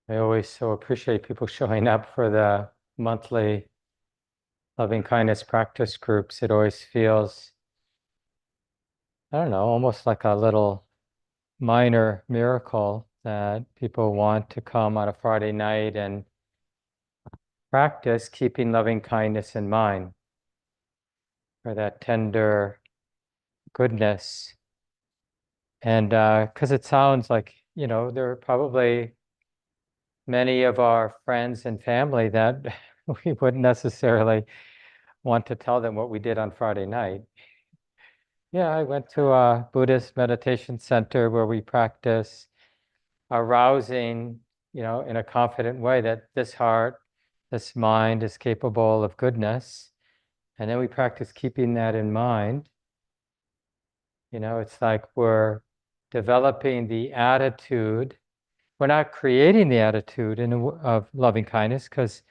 I always so appreciate people showing up for the monthly loving kindness practice groups. It always feels, I don't know, almost like a little minor miracle that people want to come on a Friday night and practice keeping loving kindness in mind, or that tender goodness. And because it sounds like, there are probably many of our friends and family that we wouldn't necessarily want to tell them what we did on Friday night. Yeah, I went to a Buddhist meditation center where we practice arousing, in a confident way that this heart, this mind is capable of goodness. And then we practice keeping that in mind. It's like we're developing the attitude. We're not creating the attitude of loving kindness, because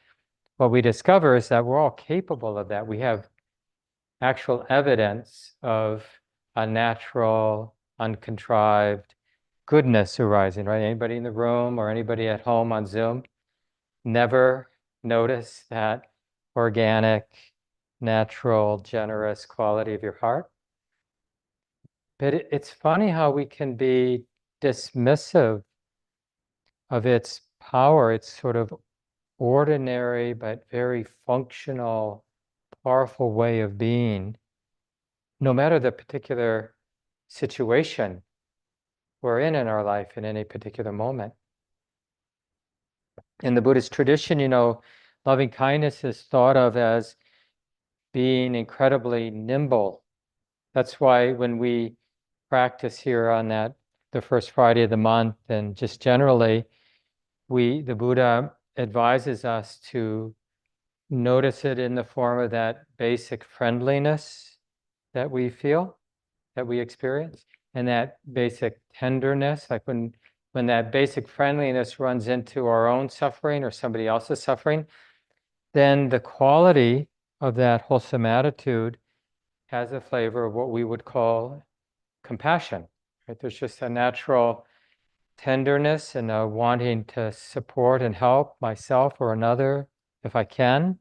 what we discover is that we're all capable of that. We have actual evidence of a natural, uncontrived goodness arising, right? Anybody in the room or anybody at home on Zoom never notice that organic, natural, generous quality of your heart? But it's funny how we can be dismissive of its power, its sort of ordinary but very functional, powerful way of being, no matter the particular situation we're in our life in any particular moment. In the Buddhist tradition, loving kindness is thought of as being incredibly nimble. That's why when we practice here on the first Friday of the month, and just generally, the Buddha advises us to notice it in the form of that basic friendliness that we feel, that we experience, and that basic tenderness, like when that basic friendliness runs into our own suffering or somebody else's suffering, then the quality of that wholesome attitude has a flavor of what we would call compassion. Right? There's just a natural tenderness and a wanting to support and help myself or another if I can.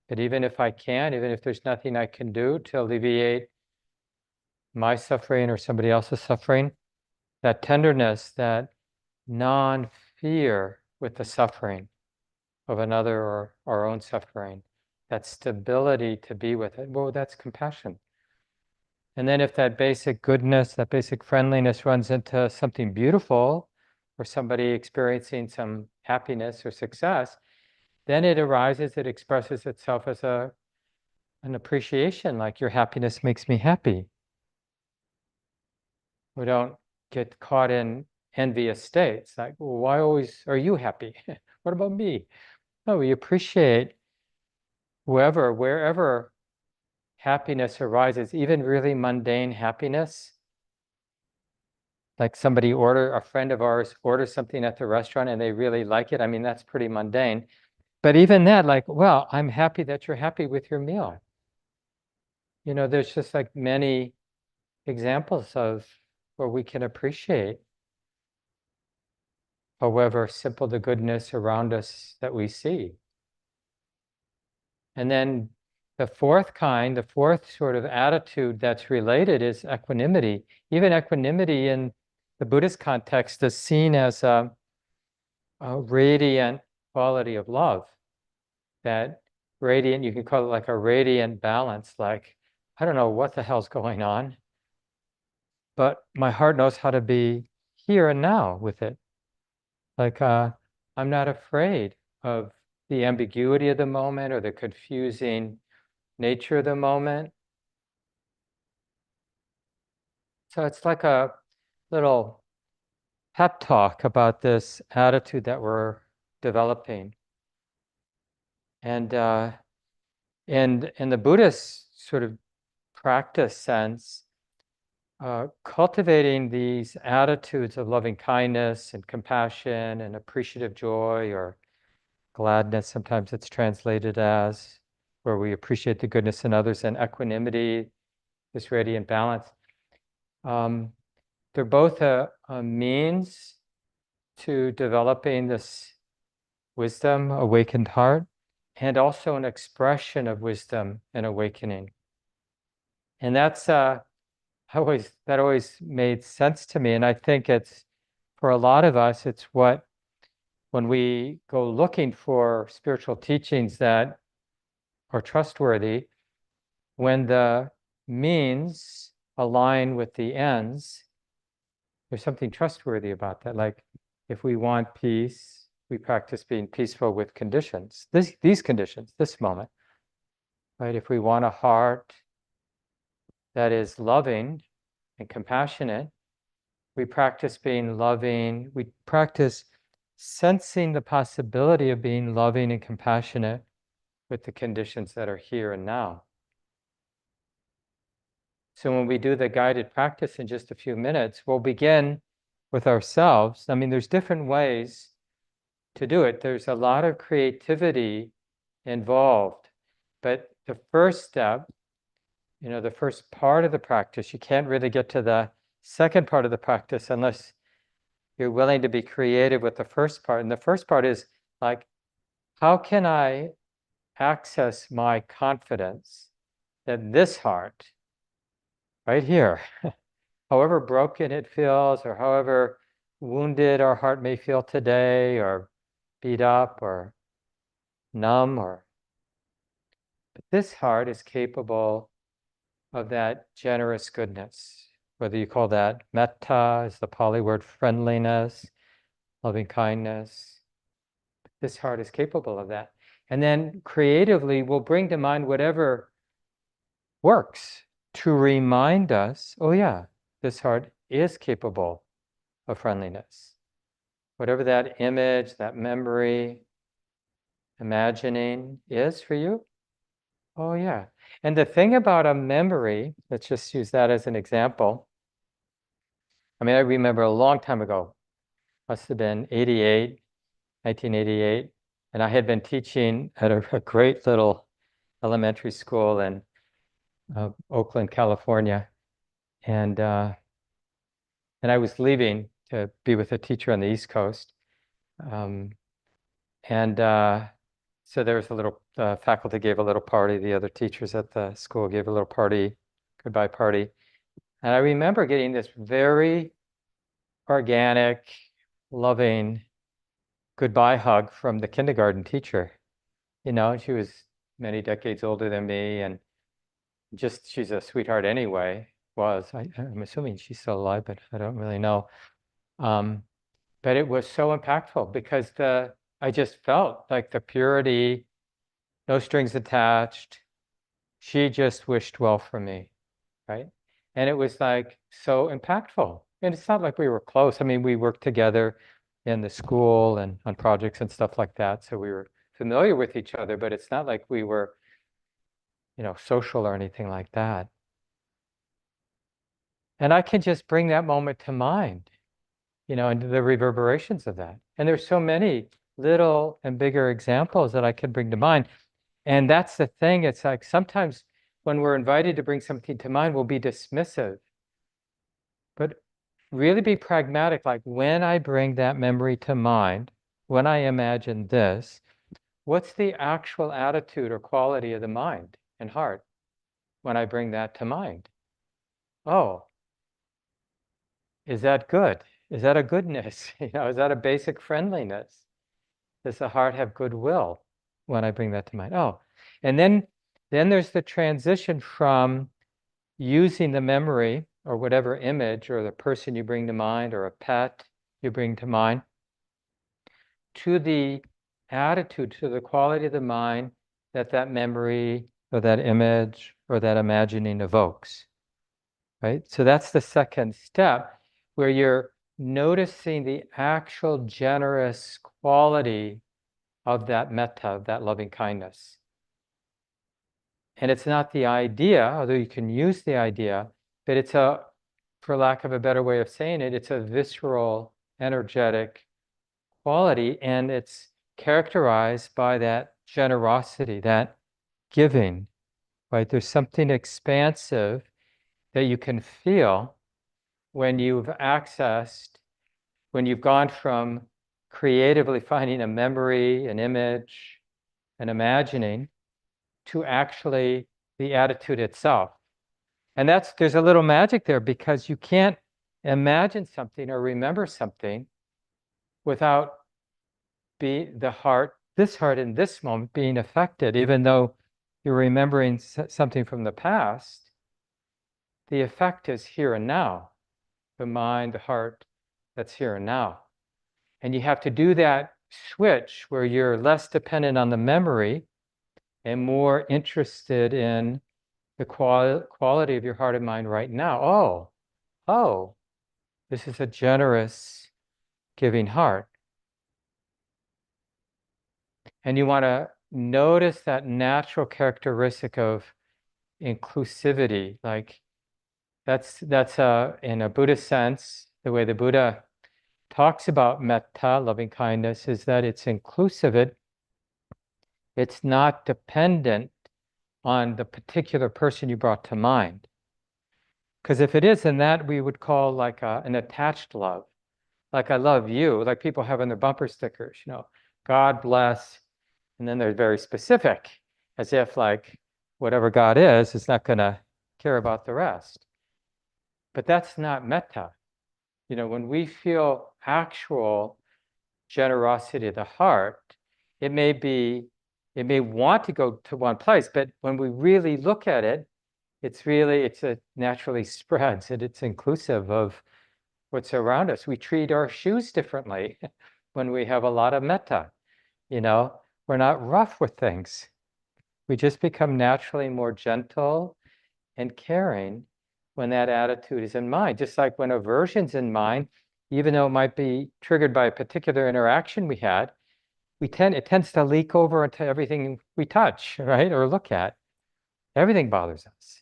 But even if I can't, even if there's nothing I can do to alleviate my suffering or somebody else's suffering, that tenderness, that non-fear with the suffering of another or our own suffering, that stability to be with it, well, that's compassion. And then if that basic goodness, that basic friendliness runs into something beautiful, or somebody experiencing some happiness or success, then it arises, it expresses itself as an appreciation, like your happiness makes me happy. We don't get caught in envious states, like, well, why always are you happy? What about me? No, we appreciate wherever happiness arises, even really mundane happiness. Like a friend of ours orders something at the restaurant and they really like it. I mean, that's pretty mundane. But even that, like, well, I'm happy that you're happy with your meal. There's just like many examples of where we can appreciate, however simple the goodness around us that we see. And then the fourth sort of attitude that's related is equanimity. Even equanimity in the Buddhist context is seen as a radiant quality of love. That radiant, you can call it like a radiant balance, like, I don't know what the hell's going on, but my heart knows how to be here and now with it. Like, I'm not afraid of the ambiguity of the moment or the confusing nature of the moment. So it's like a little pep talk about this attitude that we're developing. And in the Buddhist sort of practice sense, cultivating these attitudes of loving kindness and compassion and appreciative joy or gladness, sometimes it's translated as, where we appreciate the goodness in others, and equanimity, this radiant balance. They're both a means to developing this wisdom, awakened heart, and also an expression of wisdom and awakening. And that always made sense to me. And I think it's, for a lot of us, it's what, when we go looking for spiritual teachings that are trustworthy, when the means align with the ends, there's something trustworthy about that. Like, if we want peace, we practice being peaceful with conditions, these conditions, this moment, right? If we want a heart that is loving and compassionate, we practice being loving. We practice sensing the possibility of being loving and compassionate with the conditions that are here and now. So when we do the guided practice in just a few minutes, we'll begin with ourselves. I mean, there's different ways to do it. There's a lot of creativity involved. But the first step, the first part of the practice, you can't really get to the second part of the practice unless you're willing to be creative with the first part. And the first part is like, how can I access my confidence that this heart, right here, however broken it feels, or however wounded our heart may feel today, or beat up, or numb, but this heart is capable of that generous goodness. Whether you call that metta, is the Pali word, friendliness, loving kindness. This heart is capable of that. And then creatively, we'll bring to mind whatever works to remind us, oh yeah, this heart is capable of friendliness. Whatever that image, that memory, imagining is for you, oh yeah. And the thing about a memory, let's just use that as an example. I mean, I remember a long time ago, must have been 1988, and I had been teaching at a great little elementary school in Oakland, California, and I was leaving to be with a teacher on the East Coast, and so there was a little, faculty gave a little party, the other teachers at the school gave a little party, goodbye party. And I remember getting this very organic, loving goodbye hug from the kindergarten teacher. She was many decades older than me, and she's a sweetheart anyway, I'm assuming she's still alive, but I don't really know. But it was so impactful because I just felt like the purity, no strings attached. She just wished well for me, right? And it was like so impactful. And it's not like we were close. I mean, we worked together in the school and on projects and stuff like that. So we were familiar with each other, but it's not like we were, social or anything like that. And I can just bring that moment to mind, and the reverberations of that. And there's so many little and bigger examples that I can bring to mind. And that's the thing. It's like sometimes when we're invited to bring something to mind, we'll be dismissive. But really be pragmatic, like when I bring that memory to mind, when I imagine this, what's the actual attitude or quality of the mind and heart when I bring that to mind? Oh, is that good? Is that a goodness? Is that a basic friendliness? Does the heart have goodwill when I bring that to mind? Oh, and then there's the transition from using the memory or whatever image or the person you bring to mind or a pet you bring to mind to the attitude, to the quality of the mind that memory or that image or that imagining evokes, right? So that's the second step, where you're noticing the actual generous quality of that metta, of that loving kindness. And it's not the idea, although you can use the idea, but it's for lack of a better way of saying it, it's a visceral, energetic quality, and it's characterized by that generosity, that giving, right? There's something expansive that you can feel when you've gone from creatively finding a memory, an image, an imagining, to actually the attitude itself. And there's a little magic there, because you can't imagine something or remember something without this heart in this moment being affected. Even though you're remembering something from the past, the effect is here and now. The mind, the heart, that's here and now. And you have to do that switch where you're less dependent on the memory and more interested in the quality of your heart and mind right now. Oh, this is a generous, giving heart. And you want to notice that natural characteristic of inclusivity. Like that's in a Buddhist sense, the way the Buddha talks about metta, loving kindness, is that it's inclusive. It's not dependent on the particular person you brought to mind. Because if it is, then that we would call like an attached love. Like I love you, like people have on their bumper stickers, God bless, and then they're very specific, as if like whatever God is not going to care about the rest. But that's not metta. When we feel actual generosity of the heart, it may want to go to one place, but when we really look at it, it naturally spreads, and it's inclusive of what's around us. We treat our shoes differently when we have a lot of metta. We're not rough with things. We just become naturally more gentle and caring when that attitude is in mind. Just like when aversion's in mind, even though it might be triggered by a particular interaction we had, it tends to leak over into everything we touch, right? Or look at. Everything bothers us.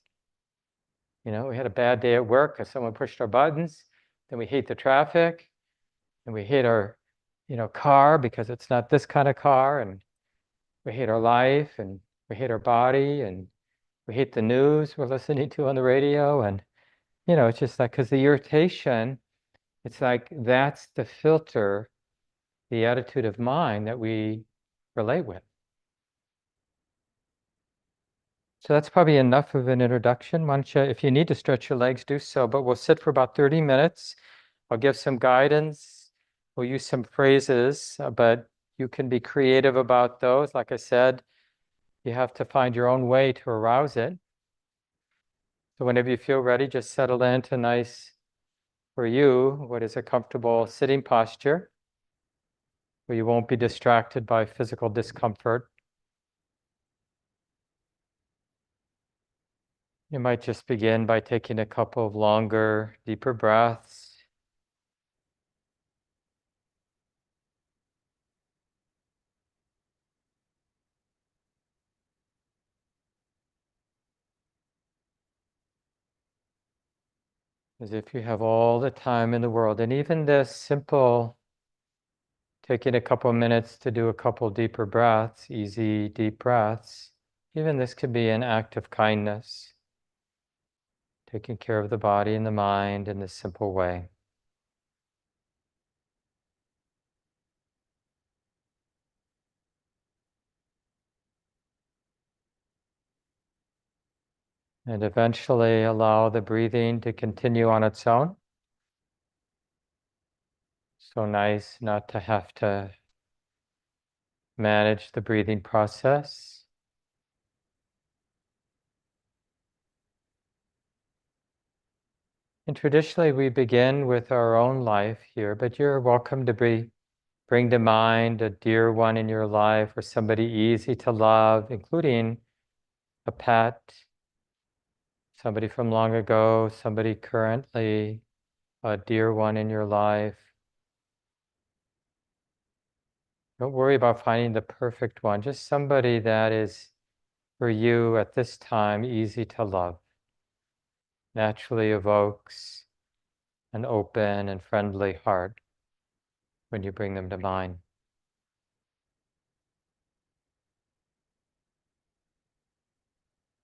We had a bad day at work because someone pushed our buttons. Then we hate the traffic, and we hate our, car because it's not this kind of car, and we hate our life, and we hate our body, and we hate the news we're listening to on the radio, and it's just like, because the irritation, it's like that's the filter, the attitude of mind that we relate with. So that's probably enough of an introduction. Why don't you, if you need to stretch your legs, do so, but we'll sit for about 30 minutes. I'll give some guidance. We'll use some phrases, but you can be creative about those. Like I said, you have to find your own way to arouse it. So whenever you feel ready, just settle into nice, for you, what is a comfortable sitting posture where you won't be distracted by physical discomfort. You might just begin by taking a couple of longer, deeper breaths. As if you have all the time in the world. And even this simple, taking a couple of minutes to do a couple deeper breaths, easy, deep breaths, even this could be an act of kindness, taking care of the body and the mind in this simple way. And eventually allow the breathing to continue on its own. So nice not to have to manage the breathing process. And traditionally we begin with our own life here, but you're welcome to bring to mind a dear one in your life or somebody easy to love, including a pet, somebody from long ago, somebody currently, a dear one in your life. Don't worry about finding the perfect one, just somebody that is for you at this time easy to love. Naturally evokes an open and friendly heart when you bring them to mind.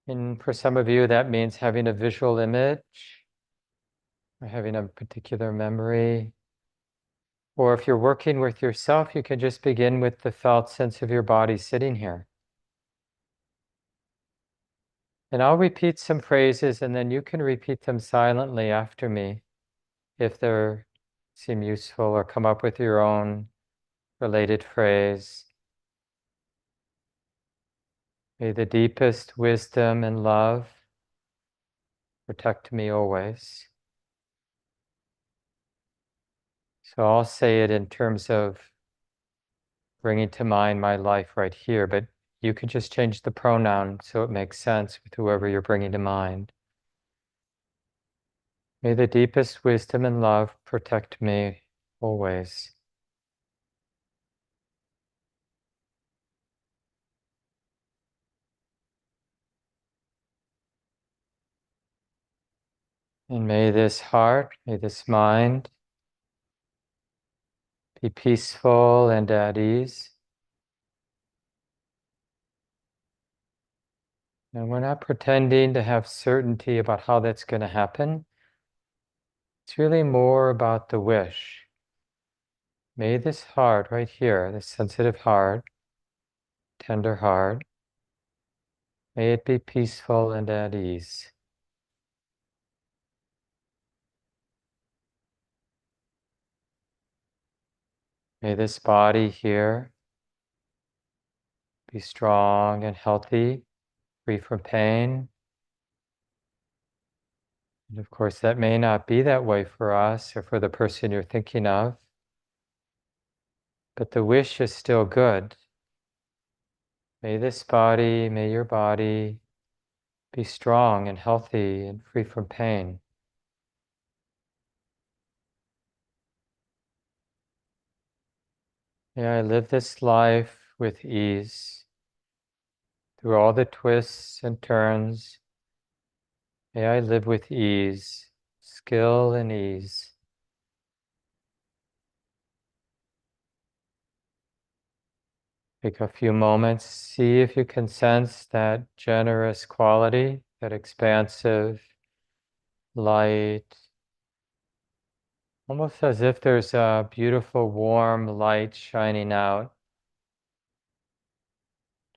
And for some of you, that means having a visual image or having a particular memory. Or if you're working with yourself, you can just begin with the felt sense of your body sitting here. And I'll repeat some phrases and then you can repeat them silently after me if they seem useful, or come up with your own related phrase. May the deepest wisdom and love protect me always. So I'll say it in terms of bringing to mind my life right here, but you could just change the pronoun so it makes sense with whoever you're bringing to mind. May the deepest wisdom and love protect me always. And may this heart, may this mind be peaceful and at ease. And we're not pretending to have certainty about how that's going to happen. It's really more about the wish. May this heart right here, this sensitive heart, tender heart, may it be peaceful and at ease. May this body here be strong and healthy, free from pain. And of course, that may not be that way for us or for the person you're thinking of, but the wish is still good. May this body, may your body be strong and healthy and free from pain. May I live this life with ease through all the twists and turns. May I live with ease, skill and ease. Take a few moments, see if you can sense that generous quality, that expansive light, almost as if there's a beautiful warm light shining out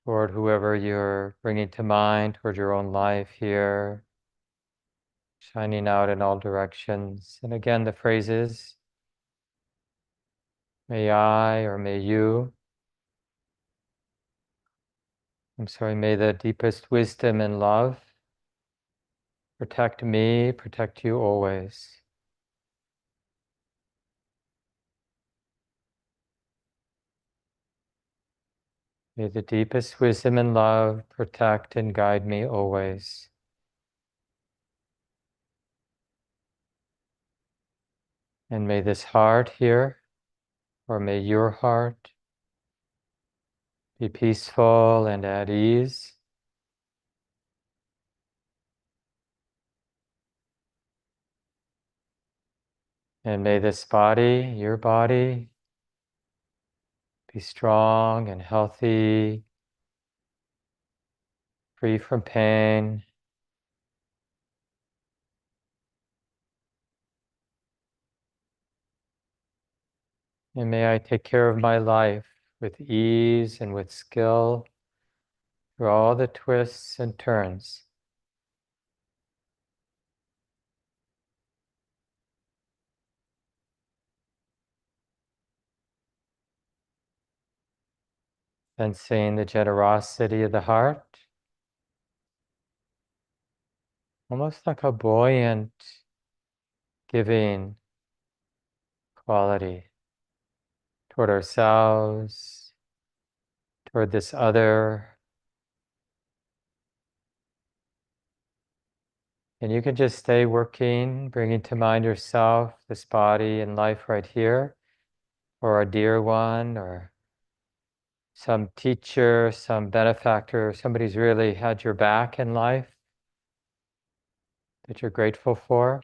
toward whoever you're bringing to mind, toward your own life here, shining out in all directions. And again, the phrases, may I or may you. May the deepest wisdom and love protect me, protect you always. May the deepest wisdom and love protect and guide me always. And may this heart here, or may your heart, be peaceful and at ease. And may this body, your body, be strong and healthy, free from pain. And may I take care of my life with ease and with skill through all the twists and turns. Sensing the generosity of the heart, almost like a buoyant, giving quality toward ourselves, toward this other. And you can just stay working, bringing to mind yourself, this body and life right here, or a dear one, or some teacher, some benefactor, somebody's really had your back in life that you're grateful for.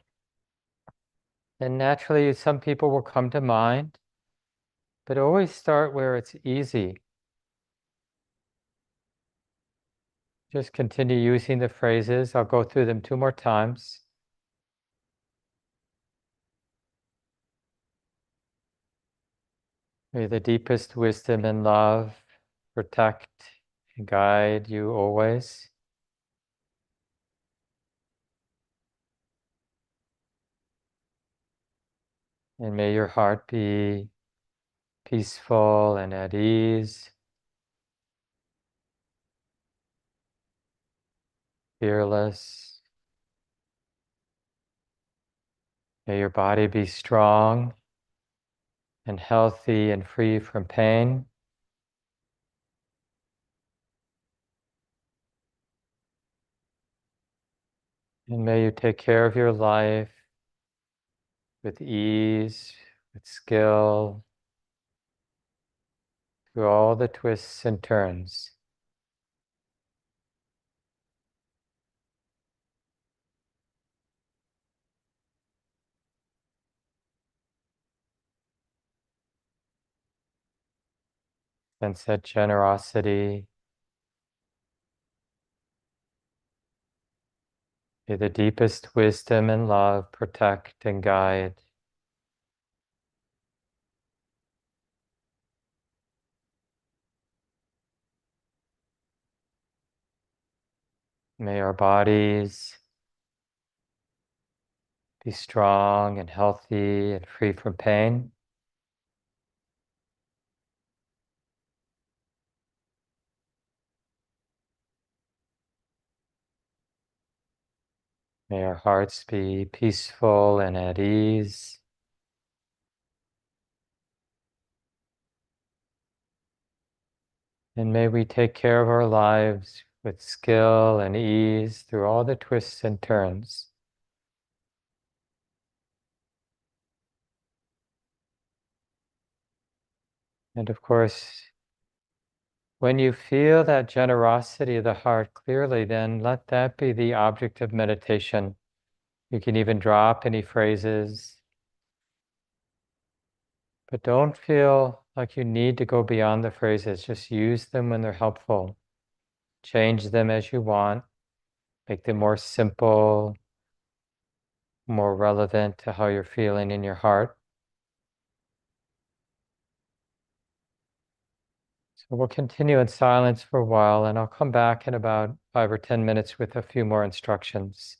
And naturally, some people will come to mind, but always start where it's easy. Just continue using the phrases. I'll go through them 2 more times. May the deepest wisdom and love protect and guide you always. And may your heart be peaceful and at ease, fearless. May your body be strong and healthy and free from pain. And may you take care of your life with ease, with skill, through all the twists and turns. Sense that generosity. May the deepest wisdom and love protect and guide. May our bodies be strong and healthy and free from pain. May our hearts be peaceful and at ease. And may we take care of our lives with skill and ease through all the twists and turns. And of course, when you feel that generosity of the heart clearly, then let that be the object of meditation. You can even drop any phrases, but don't feel like you need to go beyond the phrases. Just use them when they're helpful. Change them as you want. Make them more simple, more relevant to how you're feeling in your heart. So we'll continue in silence for a while, and I'll come back in about 5 or 10 minutes with a few more instructions.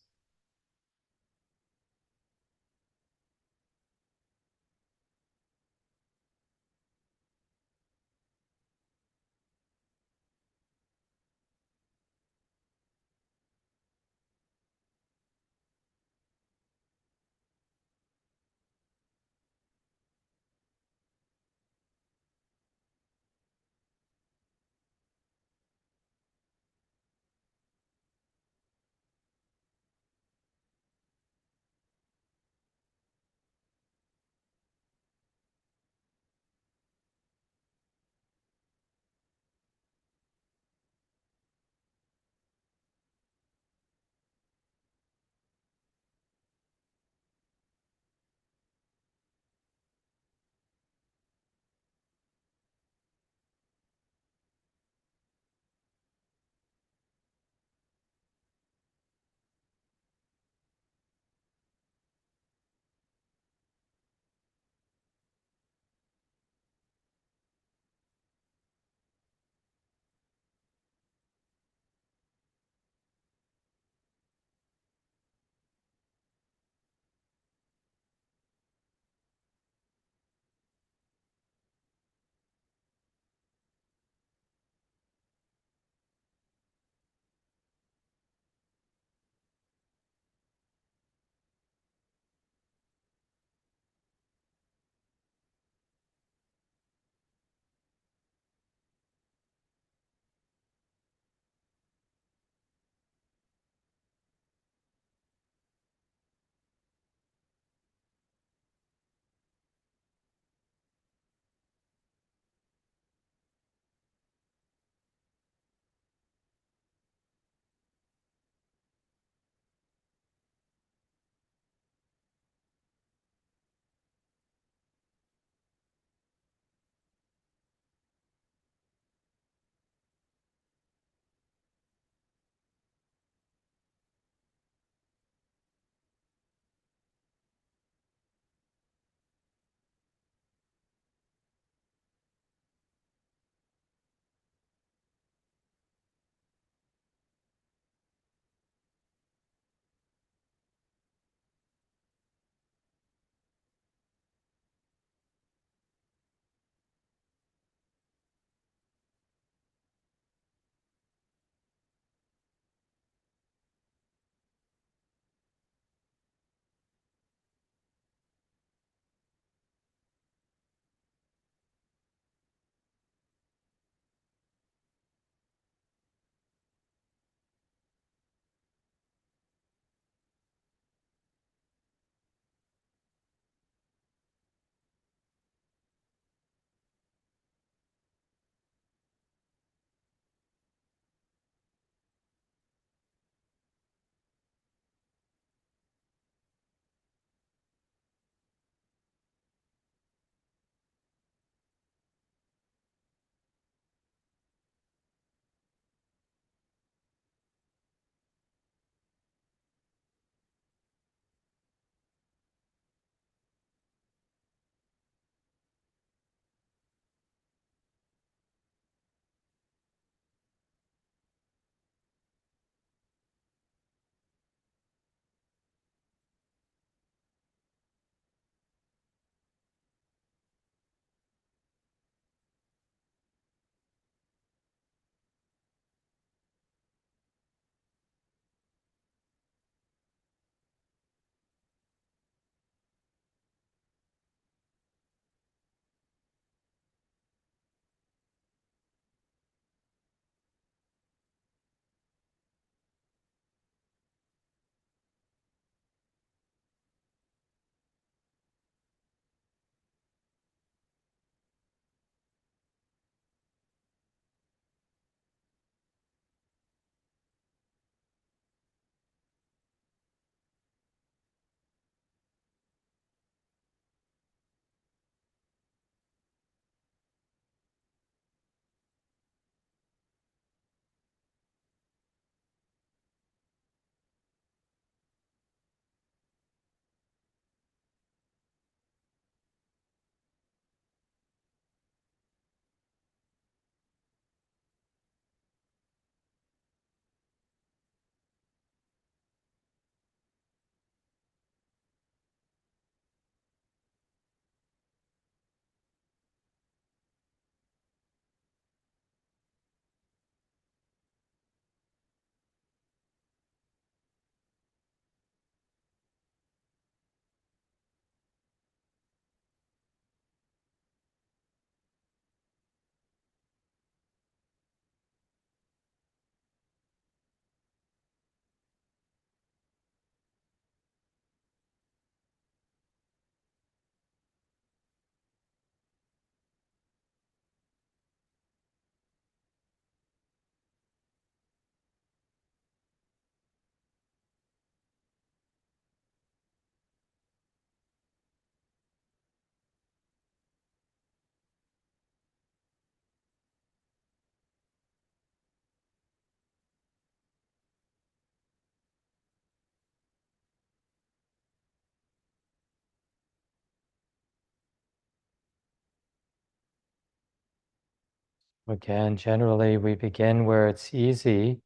Again, generally we begin where it's easy,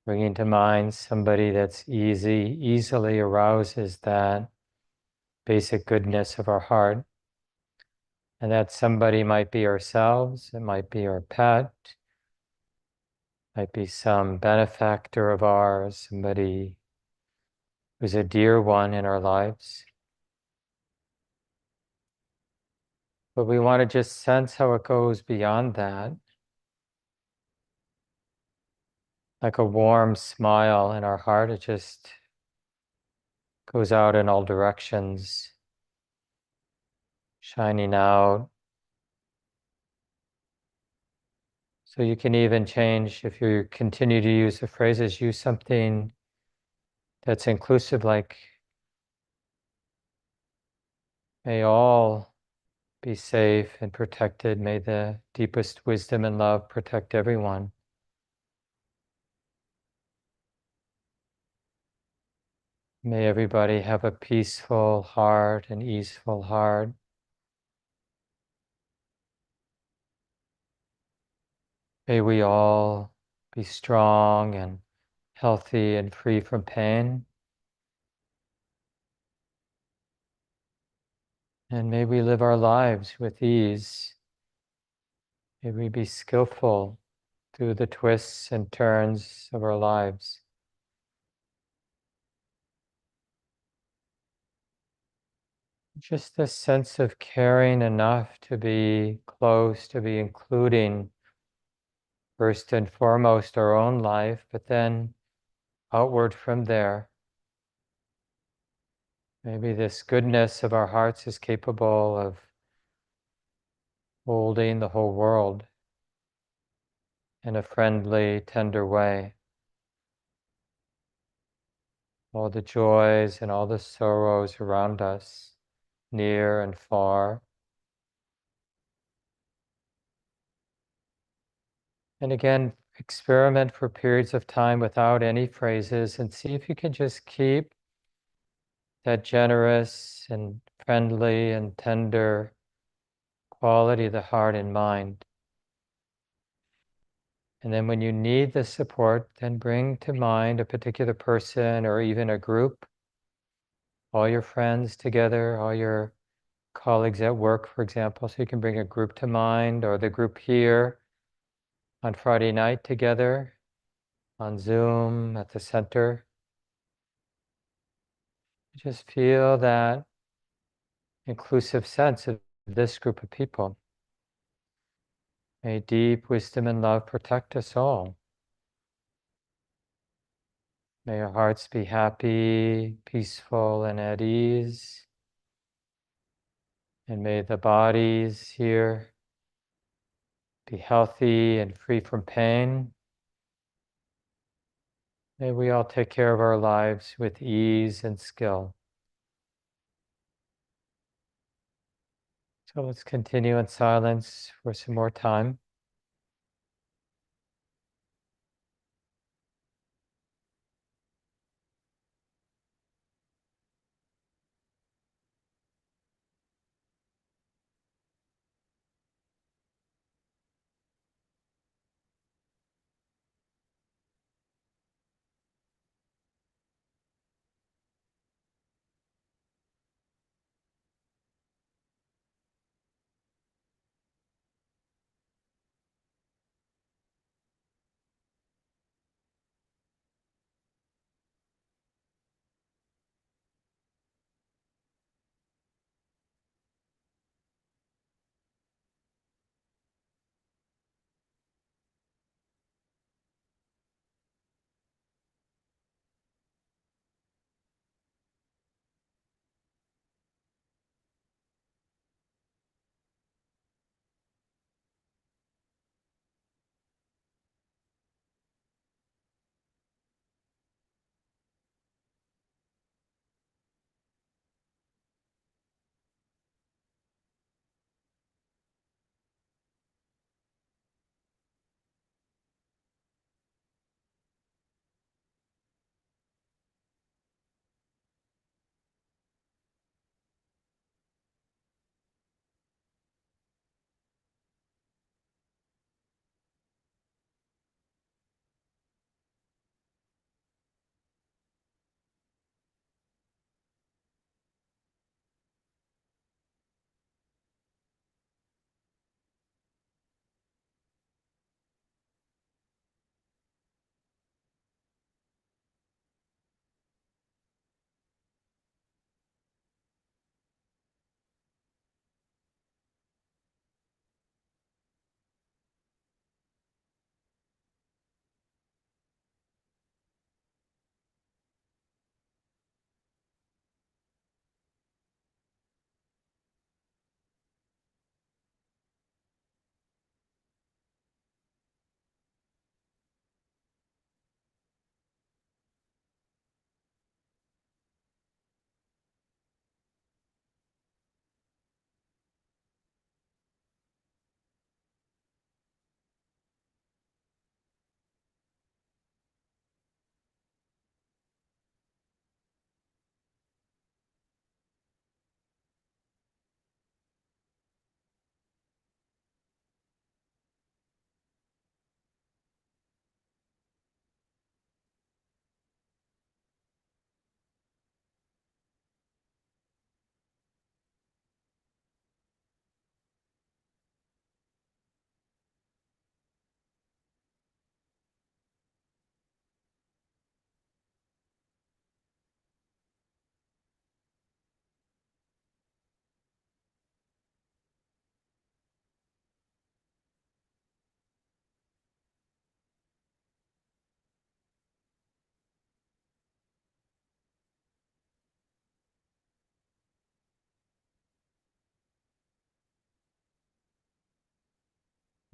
bringing to mind somebody that's easily arouses that basic goodness of our heart. And that somebody might be ourselves, it might be our pet, might be some benefactor of ours, somebody who's a dear one in our lives. But we want to just sense how it goes beyond that. Like a warm smile in our heart, it just goes out in all directions, shining out. So you can even change, if you continue to use the phrases, use something that's inclusive, like, may all be safe and protected. May the deepest wisdom and love protect everyone. May everybody have a peaceful heart, an easeful heart. May we all be strong and healthy and free from pain. And may we live our lives with ease. May we be skillful through the twists and turns of our lives. Just this sense of caring enough to be close, to be including first and foremost our own life, but then outward from there. Maybe this goodness of our hearts is capable of holding the whole world in a friendly, tender way. All the joys and all the sorrows around us, near and far. And again, experiment for periods of time without any phrases and see if you can just keep that generous and friendly and tender quality of the heart in mind. And then when you need the support, then bring to mind a particular person or even a group, all your friends together, all your colleagues at work, for example. So you can bring a group to mind, or the group here on Friday night together on Zoom at the center. Just feel that inclusive sense of this group of people. May deep wisdom and love protect us all. May our hearts be happy, peaceful, and at ease. And may the bodies here be healthy and free from pain. May we all take care of our lives with ease and skill. So let's continue in silence for some more time.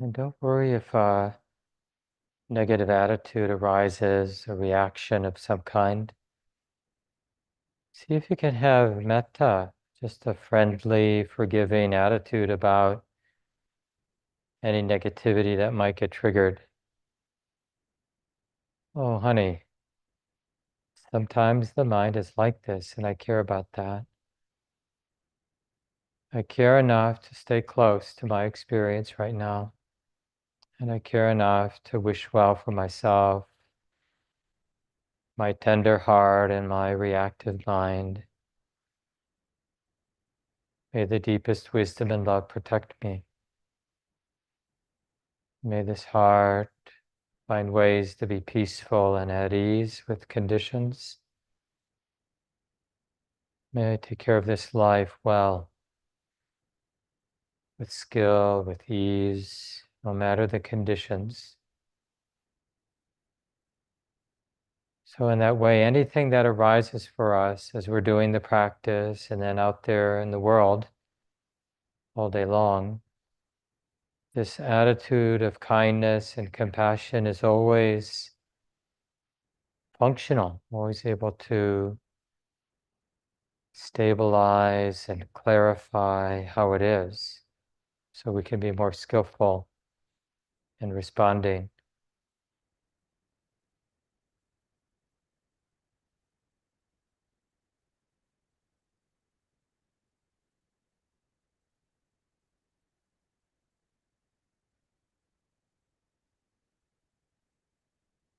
And don't worry if a negative attitude arises, a reaction of some kind. See if you can have metta, just a friendly, forgiving attitude about any negativity that might get triggered. Oh, honey, sometimes the mind is like this, and I care about that. I care enough to stay close to my experience right now, and I care enough to wish well for myself, my tender heart, and my reactive mind. May the deepest wisdom and love protect me. May this heart find ways to be peaceful and at ease with conditions. May I take care of this life well, with skill, with ease, no matter the conditions. So in that way, anything that arises for us as we're doing the practice and then out there in the world all day long, this attitude of kindness and compassion is always functional, always able to stabilize and clarify how it is, so we can be more skillful in responding.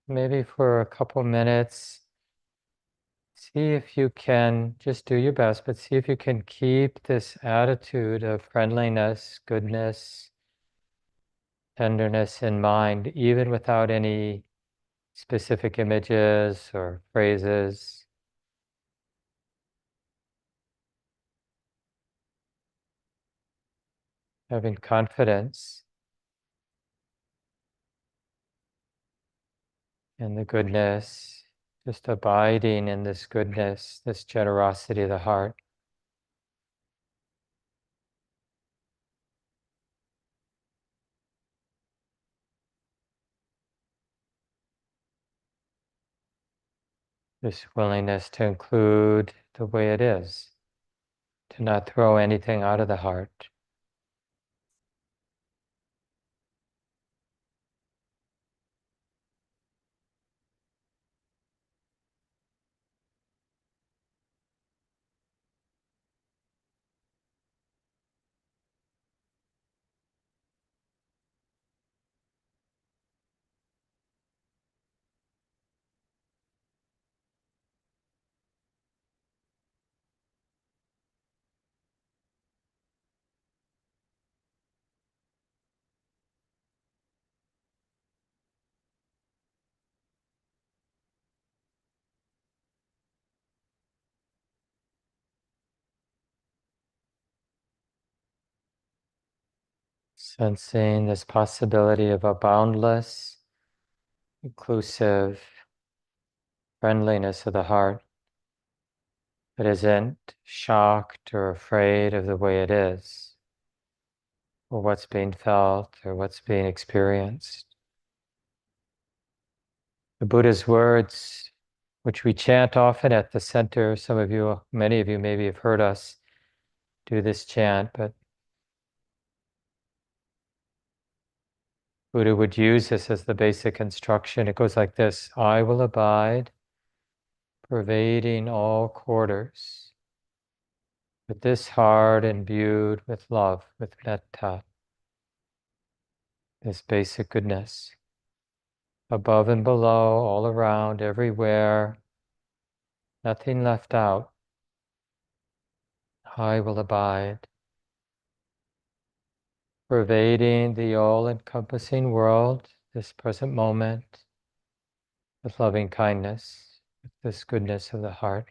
Maybe for a couple minutes, see if you can just do your best, but see if you can keep this attitude of friendliness, goodness, tenderness in mind, even without any specific images or phrases. Having confidence in the goodness, just abiding in this goodness, this generosity of the heart. This willingness to include the way it is, to not throw anything out of the heart. Sensing this possibility of a boundless, inclusive friendliness of the heart that isn't shocked or afraid of the way it is, or what's being felt, or what's being experienced. The Buddha's words, which we chant often at the center, some of you, many of you maybe have heard us do this chant, but Buddha would use this as the basic instruction. It goes like this: I will abide, pervading all quarters, with this heart imbued with love, with metta, this basic goodness, above and below, all around, everywhere, nothing left out. I will abide, pervading the all-encompassing world, this present moment, with loving kindness, with this goodness of the heart,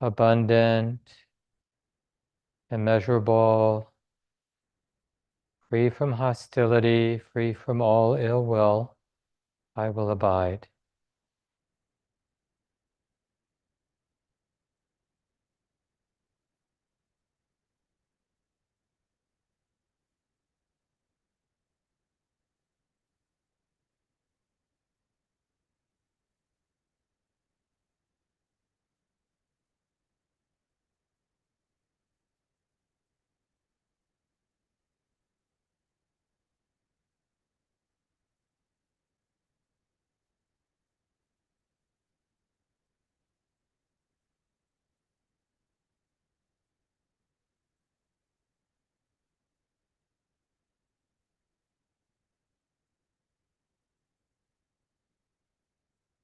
abundant, immeasurable, free from hostility, free from all ill will. I will abide.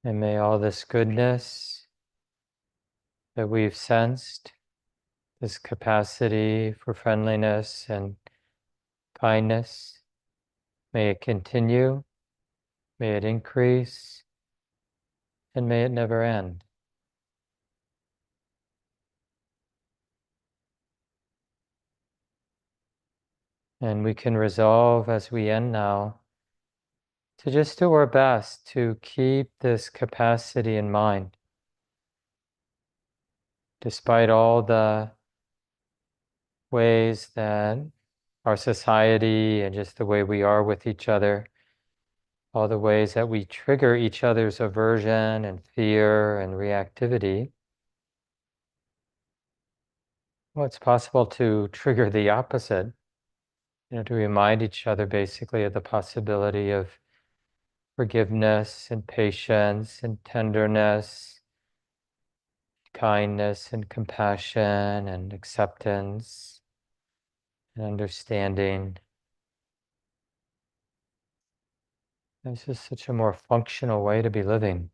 And may all this goodness that we've sensed, this capacity for friendliness and kindness, may it continue, may it increase, and may it never end. And we can resolve as we end now to just do our best to keep this capacity in mind, despite all the ways that our society and just the way we are with each other, all the ways that we trigger each other's aversion and fear and reactivity. Well, it's possible to trigger the opposite, to remind each other basically of the possibility of forgiveness and patience and tenderness, kindness and compassion and acceptance and understanding. This is such a more functional way to be living.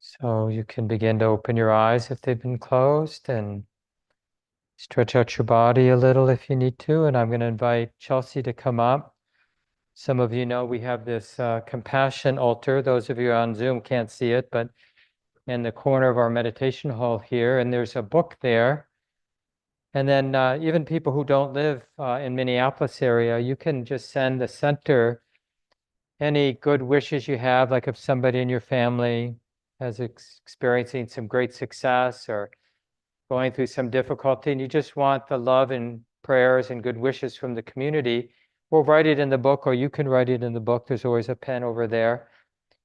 So you can begin to open your eyes if they've been closed and stretch out your body a little if you need to. And I'm going to invite Chelsea to come up. Some of you know we have this compassion altar. Those of you on Zoom can't see it, but in the corner of our meditation hall here, and there's a book there. And then even people who don't live in Minneapolis area, you can just send the center any good wishes you have, like if somebody in your family is experiencing some great success or going through some difficulty, and you just want the love and prayers and good wishes from the community, we'll write it in the book, or you can write it in the book. There's always a pen over there.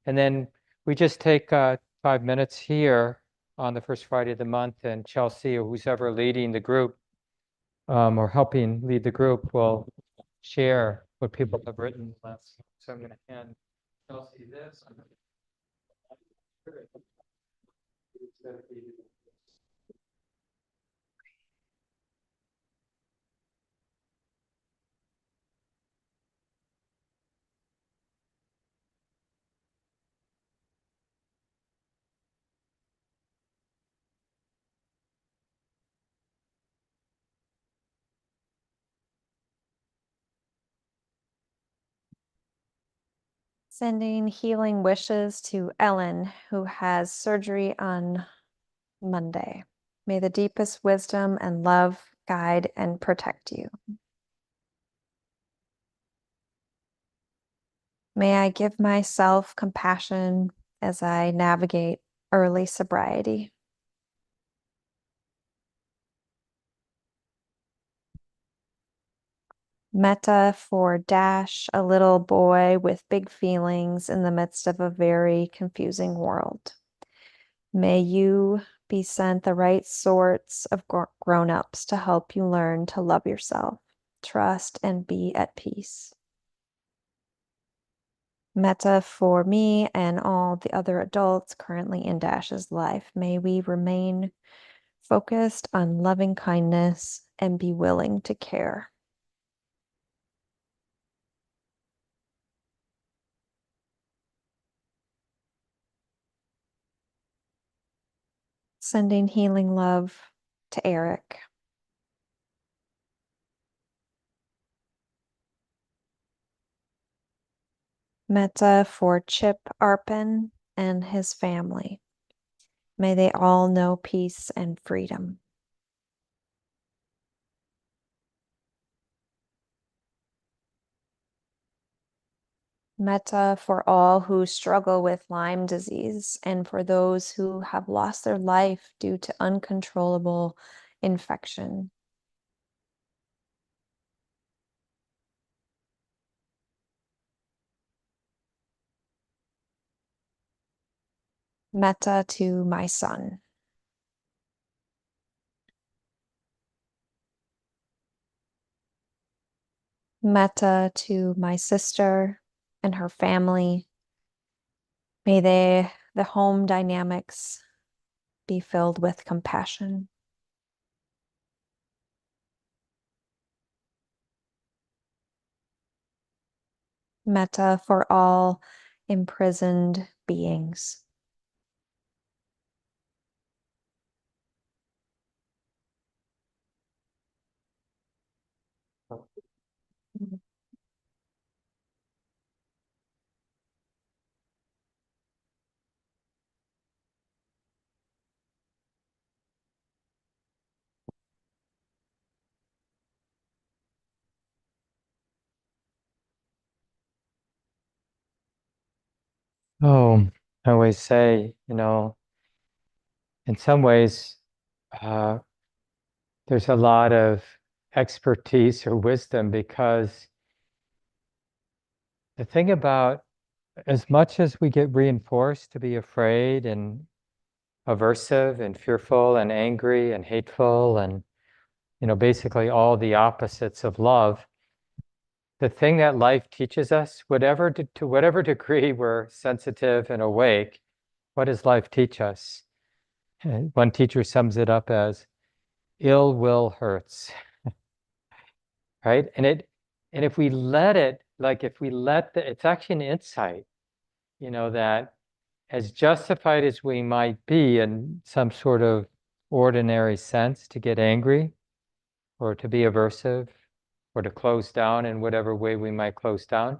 And then we just take 5 minutes here on the first Friday of the month, and Chelsea or who's ever leading the group or helping lead the group will share what people have written. So I'm going to hand Chelsea this. Sending healing wishes to Ellen, who has surgery on Monday. May the deepest wisdom and love guide and protect you. May I give myself compassion as I navigate early sobriety. Metta for Dash, a little boy with big feelings in the midst of a very confusing world. May you be sent the right sorts of grown-ups to help you learn to love yourself, trust, and be at peace. Metta for me and all the other adults currently in Dash's life. May we remain focused on loving kindness and be willing to care. Sending healing love to Eric. Metta for Chip Arpin and his family. May they all know peace and freedom. Metta for all who struggle with Lyme disease and for those who have lost their life due to uncontrollable infection. Metta to my son. Metta to my sister and her family. May the home dynamics be filled with compassion. Metta for all imprisoned beings. Oh, I always say, in some ways, uh, there's a lot of expertise or wisdom because the thing about as much as we get reinforced to be afraid and aversive and fearful and angry and hateful and, basically all the opposites of love, the thing that life teaches us, to whatever degree we're sensitive and awake, what does life teach us? One teacher sums it up as ill will hurts, right? And if we let it, like if we let it's actually an insight, that as justified as we might be in some sort of ordinary sense to get angry or to be aversive or to close down in whatever way we might close down,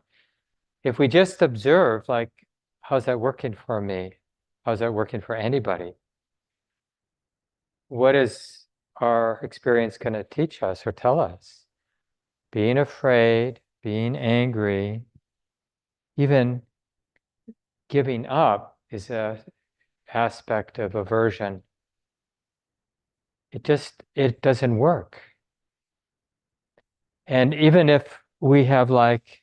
if we just observe, like, how's that working for me? How's that working for anybody? What is our experience going to teach us or tell us? Being afraid, being angry, even giving up is a aspect of aversion. It doesn't work. And even if we have like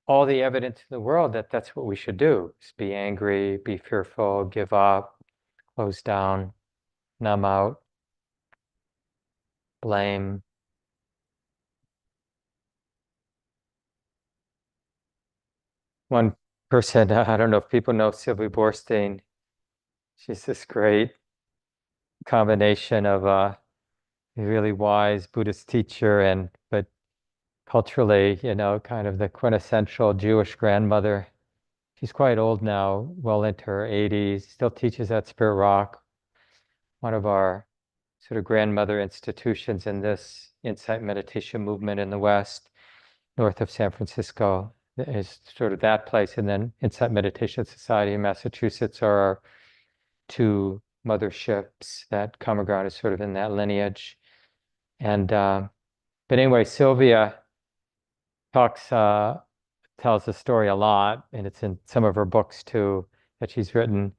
all the evidence in the world that that's what we should do, is be angry, be fearful, give up, close down, numb out, blame. One person, I don't know if people know Sylvie Borstein, she's this great combination of a really wise Buddhist teacher and but culturally, kind of the quintessential Jewish grandmother. She's quite old now, well into her 80s, still teaches at Spirit Rock, one of our sort of grandmother institutions in this insight meditation movement in the West, north of San Francisco, is sort of that place. And then Insight Meditation Society in Massachusetts are our two motherships. That Common Ground is sort of in that lineage. And but anyway, Sylvia talks tells the story a lot, and it's in some of her books too that she's written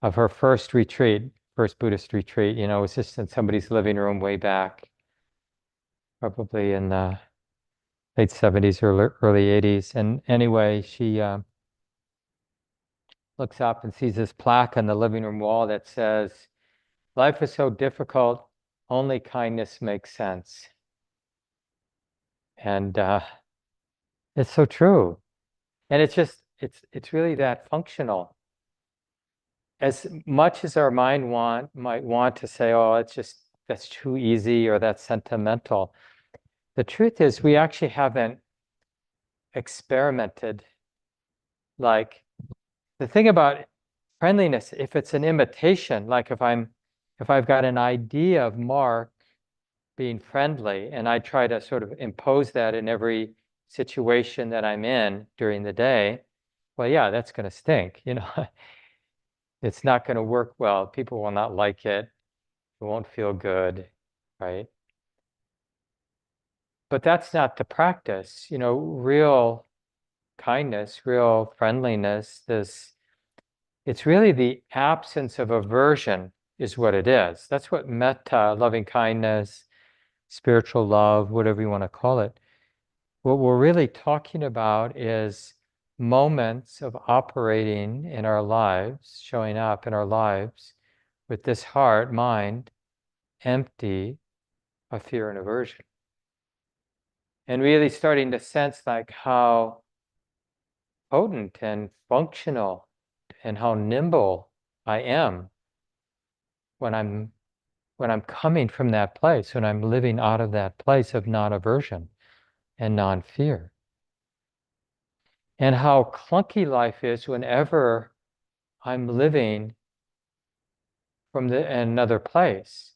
of her first retreat, first Buddhist retreat. It was just in somebody's living room way back, probably in the late 70s or early 80s. And anyway, she looks up and sees this plaque on the living room wall that says, "Life is so difficult, only kindness makes sense." And it's so true. And it's really that functional. As much as our mind might want to say, oh, that's too easy or that's sentimental. The truth is we actually haven't experimented. Like the thing about friendliness, if it's an imitation, like if I've got an idea of Mark being friendly and I try to sort of impose that in every situation that I'm in during the day, well, yeah, that's going to stink, It's not going to work well. People will not like it. It won't feel good, right? But that's not the practice. Real kindness, real friendliness, it's really the absence of aversion is what it is. That's what metta, loving kindness, spiritual love, whatever you want to call it. What we're really talking about is moments of operating in our lives, showing up in our lives with this heart, mind, empty of fear and aversion. And really starting to sense like how potent and functional and how nimble I am when I'm coming from that place, when I'm living out of that place of non-aversion and non-fear. and how clunky life is whenever I'm living from another place.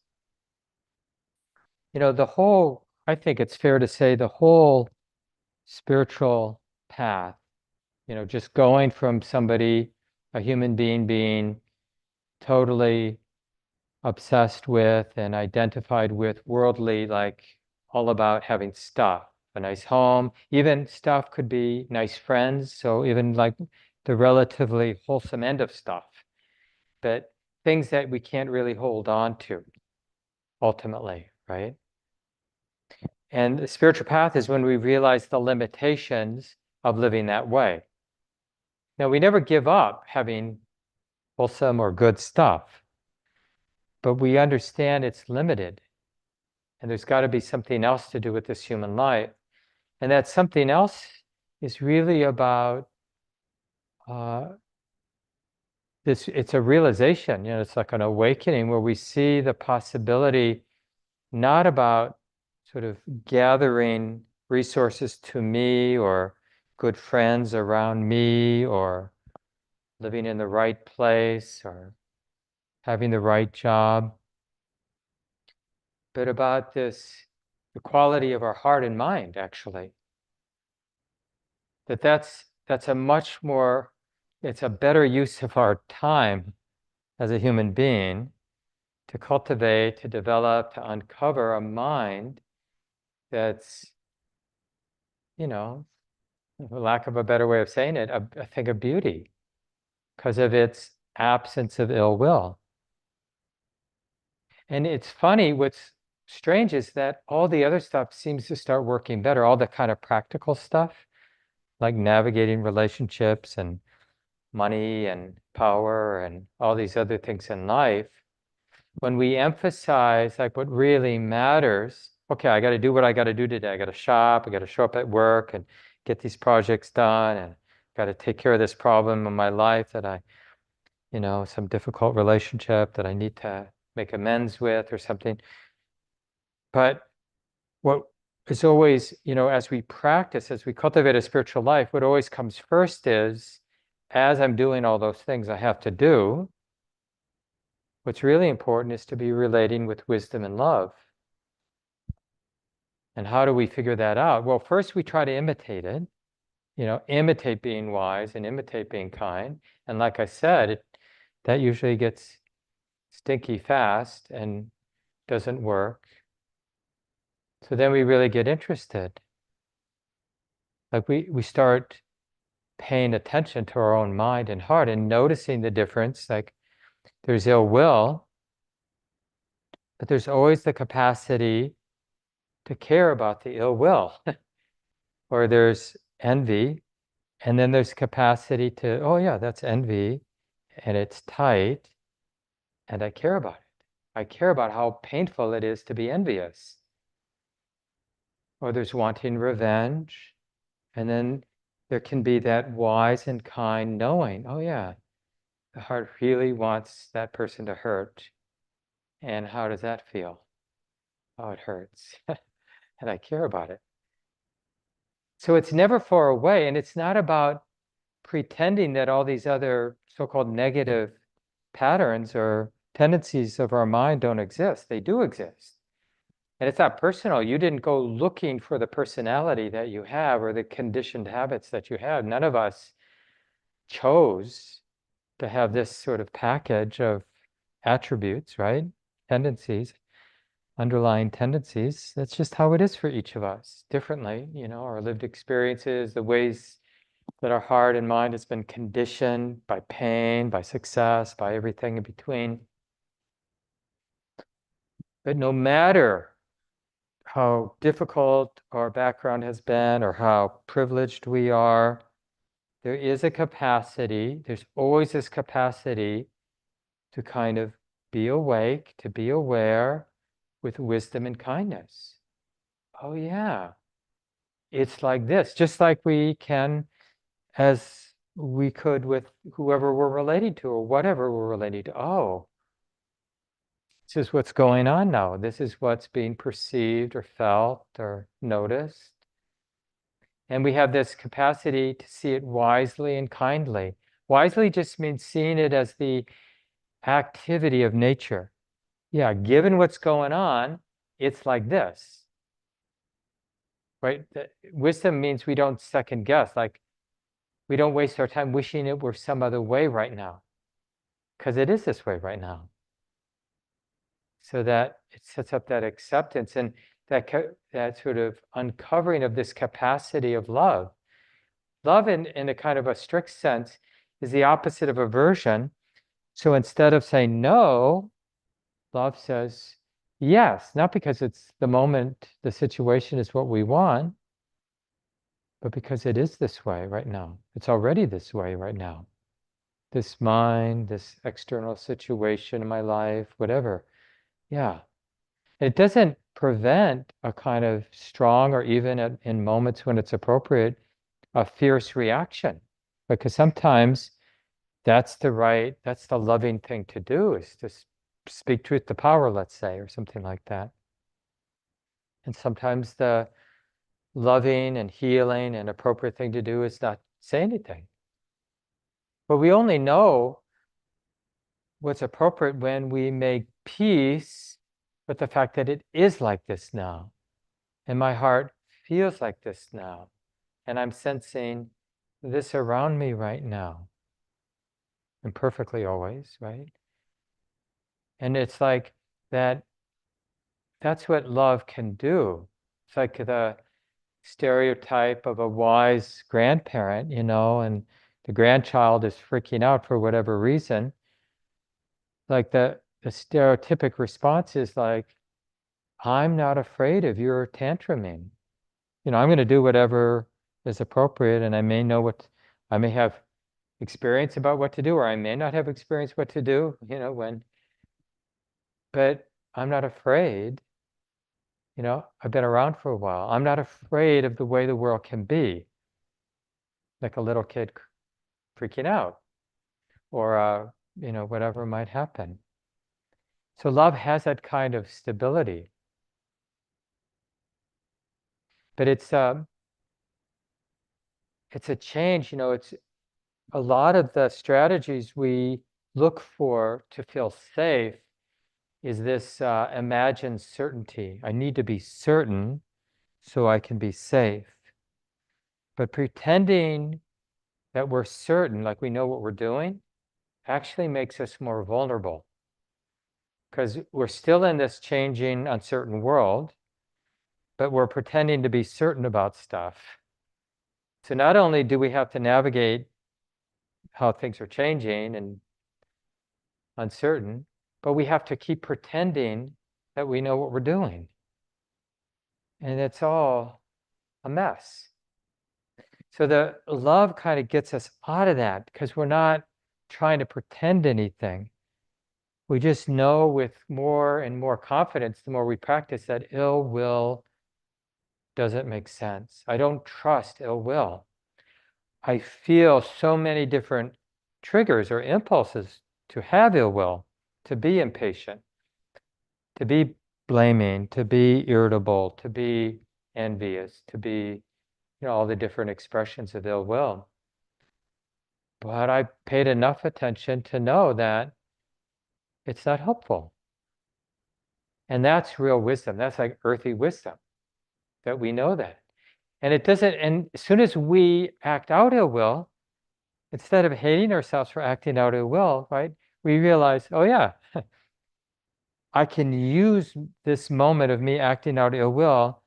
I think it's fair to say the whole spiritual path, just going from somebody, a human being totally obsessed with and identified with worldly, like all about having stuff, a nice home, even stuff could be nice friends. So even like the relatively wholesome end of stuff, but things that we can't really hold on to ultimately, right? And the spiritual path is when we realize the limitations of living that way. Now, we never give up having wholesome or good stuff, but we understand it's limited. And there's got to be something else to do with this human life. And that something else is really about uh, it's a realization, it's like an awakening where we see the possibility, not about sort of gathering resources to me or good friends around me or living in the right place or having the right job, but about the quality of our heart and mind, actually. That's a much more, it's a better use of our time as a human being to cultivate, to develop, to uncover a mind that's, for lack of a better way of saying it, a thing of beauty because of its absence of ill will. And it's funny, what's strange is that all the other stuff seems to start working better, all the kind of practical stuff, like navigating relationships and money and power and all these other things in life. When we emphasize like what really matters, okay, I got to do what I got to do today. I got to shop, I got to show up at work and get these projects done, and got to take care of this problem in my life that some difficult relationship that I need to make amends with or something. But what is always, as we practice, as we cultivate a spiritual life, what always comes first is, as I'm doing all those things I have to do, what's really important is to be relating with wisdom and love. And how do we figure that out? Well, first we try to imitate it, imitate being wise and imitate being kind. And like I said, that usually gets stinky fast and doesn't work. So then we really get interested. Like we start paying attention to our own mind and heart and noticing the difference. Like there's ill will, but there's always the capacity to care about the ill will. Or there's envy, and then there's capacity to, oh yeah, that's envy, and it's tight, and I care about it. I care about how painful it is to be envious. Or there's wanting revenge, and then there can be that wise and kind knowing, oh yeah, the heart really wants that person to hurt. And how does that feel? Oh, it hurts. And I care about it. So it's never far away, and it's not about pretending that all these other so-called negative patterns or tendencies of our mind don't exist. They do exist. And it's not personal. You didn't go looking for the personality that you have or the conditioned habits that you have. None of us chose to have this sort of package of attributes, right? Tendencies, underlying tendencies. That's just how it is for each of us, differently, our lived experiences, the ways that our heart and mind has been conditioned by pain, by success, by everything in between. But no matter how difficult our background has been or how privileged we are, there is a capacity, there's always this capacity to kind of be awake, to be aware with wisdom and kindness. Oh yeah, it's like this, just like we can, as we could with whoever we're related to or whatever we're related to. Oh, this is what's going on now. This is what's being perceived or felt or noticed. And we have this capacity to see it wisely and kindly. Wisely just means seeing it as the activity of nature. Yeah, given what's going on, it's like this. Right? Wisdom means we don't second guess, like we don't waste our time wishing it were some other way right now, because it is this way right now. So that it sets up that acceptance and that sort of uncovering of this capacity of love. Love in a kind of a strict sense is the opposite of aversion. So instead of saying no, love says yes, not because it's the moment, the situation is what we want, but because it is this way right now. It's already this way right now. This mind, this external situation in my life, whatever. Yeah. It doesn't prevent a kind of strong, or even in moments when it's appropriate, a fierce reaction. Because sometimes that's the loving thing to do, is to speak truth to power, let's say, or something like that. And sometimes the loving and healing and appropriate thing to do is not say anything. But we only know what's appropriate when we make peace with the fact that it is like this now. And my heart feels like this now. And I'm sensing this around me right now. Imperfectly always, right? And it's like that's what love can do. It's like the stereotype of a wise grandparent, and the grandchild is freaking out for whatever reason. Like the stereotypic response is like, I'm not afraid of your tantruming. I'm going to do whatever is appropriate, and I may have experience about what to do, or I may not have experience what to do, but I'm not afraid. I've been around for a while. I'm not afraid of the way the world can be, like a little kid freaking out, or whatever might happen. So love has that kind of stability, but it's a change. It's a lot of the strategies we look for to feel safe is this imagined certainty. I need to be certain so I can be safe. But pretending that we're certain, like we know what we're doing, actually makes us more vulnerable, because we're still in this changing, uncertain world, but we're pretending to be certain about stuff. So not only do we have to navigate how things are changing and uncertain, but we have to keep pretending that we know what we're doing. And it's all a mess. So the love kind of gets us out of that, because we're not trying to pretend anything. We just know with more and more confidence, the more we practice, that ill will doesn't make sense. I don't trust ill will. I feel so many different triggers or impulses to have ill will, to be impatient, to be blaming, to be irritable, to be envious, to be, all the different expressions of ill will. But I paid enough attention to know that it's not helpful. And that's real wisdom. That's like earthy wisdom, that we know that. And it doesn't, and as soon as we act out ill will, instead of hating ourselves for acting out ill will, right, we realize, oh yeah, I can use this moment of me acting out ill will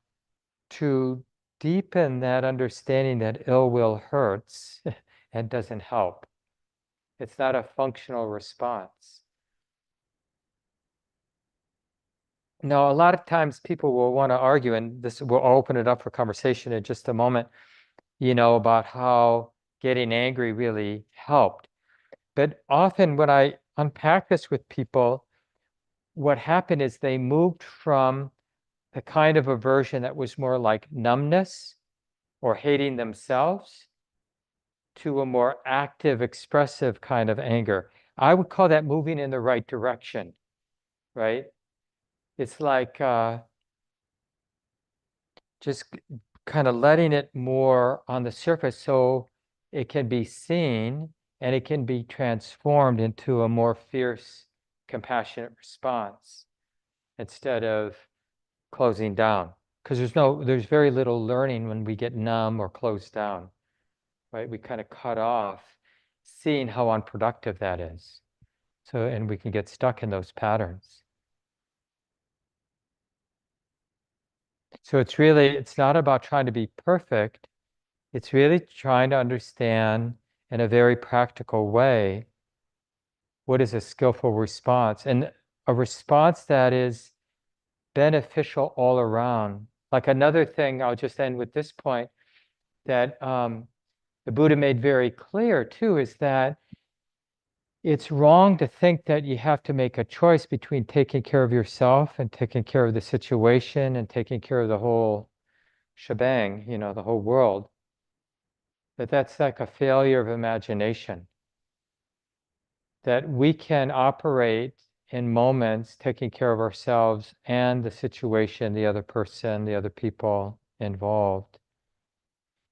to deepen that understanding that ill will hurts and doesn't help. It's not a functional response. Now, a lot of times people will want to argue, and this will open it up for conversation in just a moment, about how getting angry really helped. But often when I unpack this with people, what happened is they moved from the kind of aversion that was more like numbness or hating themselves to a more active, expressive kind of anger. I would call that moving in the right direction, right? It's like just kind of letting it more on the surface so it can be seen and it can be transformed into a more fierce, compassionate response instead of closing down. Because there's very little learning when we get numb or closed down, right? We kind of cut off seeing how unproductive that is. So, and we can get stuck in those patterns. So it's not about trying to be perfect. It's really trying to understand in a very practical way what is a skillful response, and a response that is beneficial all around. Like another thing, I'll just end with this point, that the Buddha made very clear too, is that it's wrong to think that you have to make a choice between taking care of yourself and taking care of the situation and taking care of the whole shebang, the whole world. That's like a failure of imagination. That we can operate in moments taking care of ourselves and the situation, the other person, the other people involved.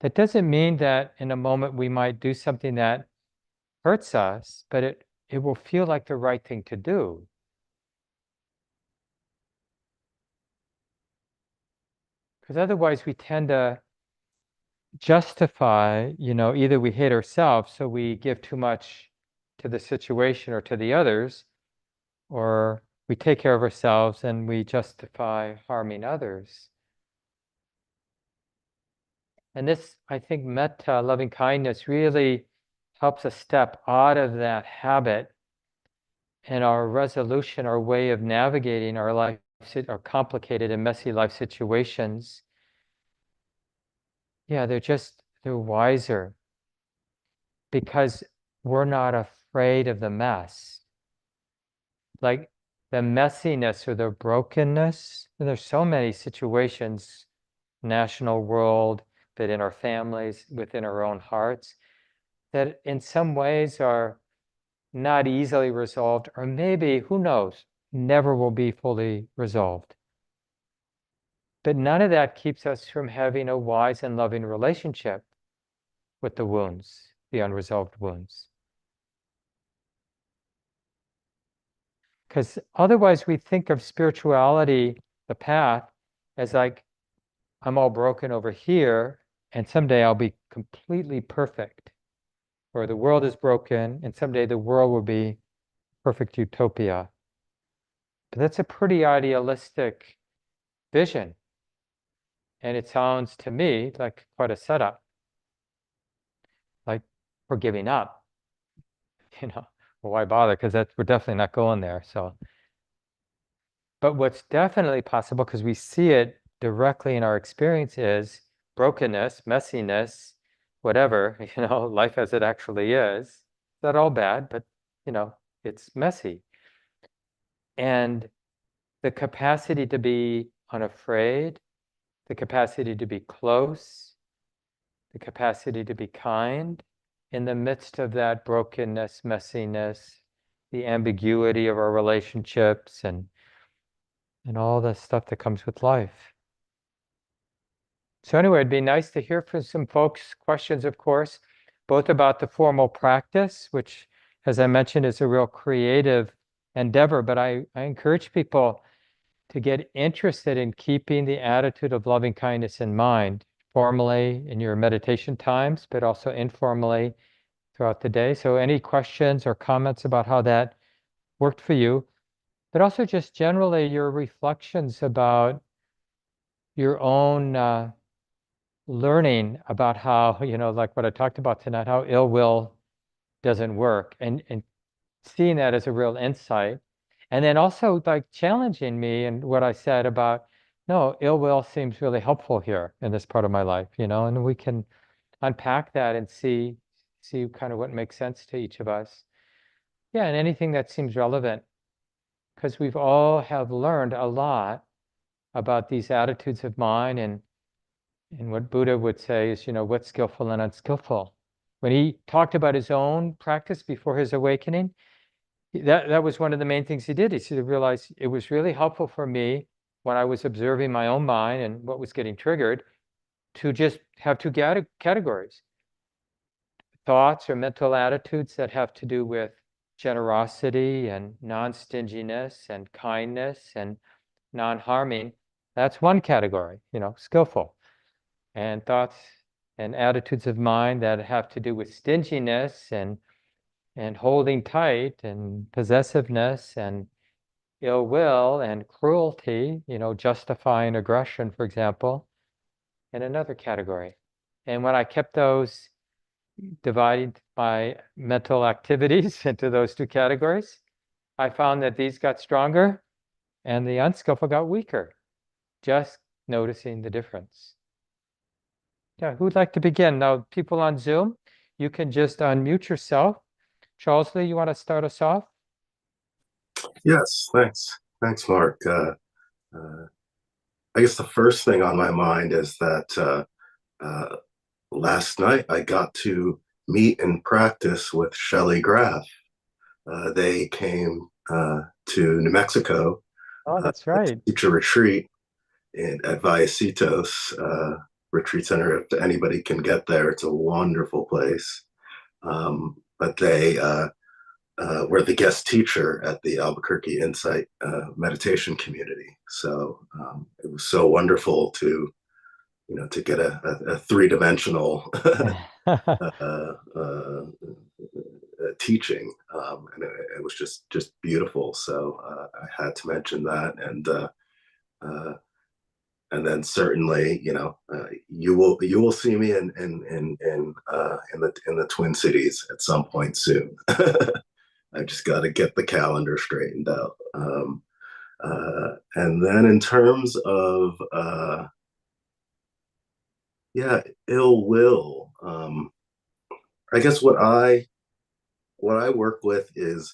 That doesn't mean that in a moment we might do something that hurts us, but it will feel like the right thing to do. Because otherwise we tend to justify, either we hate ourselves, so we give too much to the situation or to the others, or we take care of ourselves and we justify harming others. And this, I think, metta, loving kindness, really helps us step out of that habit, and our resolution, our way of navigating our life, our complicated and messy life situations. Yeah, they're wiser because we're not afraid of the mess. Like the messiness or the brokenness, and there's so many situations, national world, but in our families, within our own hearts, that in some ways are not easily resolved, or maybe, who knows, never will be fully resolved. But none of that keeps us from having a wise and loving relationship with the wounds, the unresolved wounds. Because otherwise we think of spirituality, the path, as like, I'm all broken over here, and someday I'll be completely perfect. Or the world is broken, and someday the world will be perfect utopia. But that's a pretty idealistic vision. And it sounds to me like quite a setup. Like we're giving up. Well, why bother? Because we're definitely not going there. So, but what's definitely possible, because we see it directly in our experience, is brokenness, messiness, whatever, life as it actually is. It's not all bad, but it's messy. And the capacity to be unafraid, the capacity to be close, the capacity to be kind in the midst of that brokenness, messiness, the ambiguity of our relationships, and all the stuff that comes with life. So anyway, it'd be nice to hear from some folks, questions, of course, both about the formal practice, which, as I mentioned, is a real creative endeavor, but I encourage people to get interested in keeping the attitude of loving kindness in mind, formally in your meditation times, but also informally throughout the day. So any questions or comments about how that worked for you, but also just generally your reflections about your own learning about how, like what I talked about tonight, how ill will doesn't work, and seeing that as a real insight. And then also like challenging me and what I said about, no, ill will seems really helpful here in this part of my life, and we can unpack that and see kind of what makes sense to each of us. Yeah, and anything that seems relevant, because we've all have learned a lot about these attitudes of mind, and what Buddha would say is, what's skillful and unskillful. When he talked about his own practice before his awakening, that was one of the main things he did. He realized it was really helpful for me when I was observing my own mind and what was getting triggered to just have two categories: thoughts or mental attitudes that have to do with generosity and non-stinginess and kindness and non-harming. That's one category, skillful. And thoughts and attitudes of mind that have to do with stinginess and holding tight and possessiveness and ill will and cruelty, justifying aggression, for example, in another category. And when I kept those divided by mental activities into those two categories, I found that these got stronger and the unskillful got weaker, just noticing the difference. Yeah, who'd like to begin? Now, people on Zoom, you can just unmute yourself. Charles Lee, you want to start us off? Yes, thanks. Thanks, Mark. I guess the first thing on my mind is that last night I got to meet and practice with Shelley Graff. They came to New Mexico. Oh, that's right. Teach a retreat at Vallecitos Retreat Center. If anybody can get there, it's a wonderful place. But they were the guest teacher at the Albuquerque Insight meditation community. So it was so wonderful to get a three-dimensional teaching, and it was just beautiful. So I had to mention that, and then certainly, you will see me in the Twin Cities at some point soon. I just got to get the calendar straightened out. And then in terms of ill will, I guess what I work with is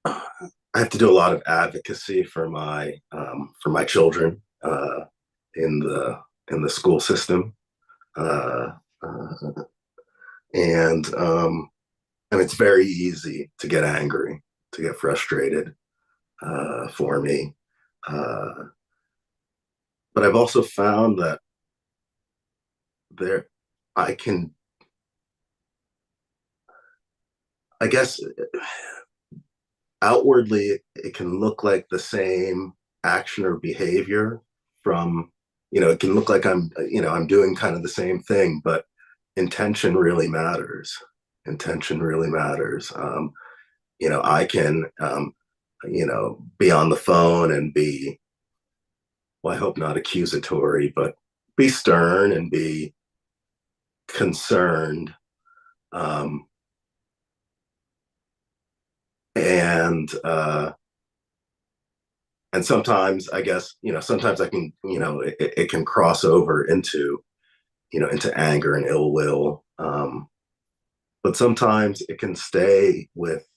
I have to do a lot of advocacy for my children in the school system, and it's very easy to get angry, to get frustrated for me. But I've also found that I guess outwardly it can look like the same action or behavior from, it can look like I'm doing kind of the same thing, but intention really matters. Intention really matters. I can, be on the phone and be, well, I hope not accusatory, but be stern and be concerned. And sometimes I guess, sometimes I can, it can cross over into anger and ill will. But sometimes it can stay with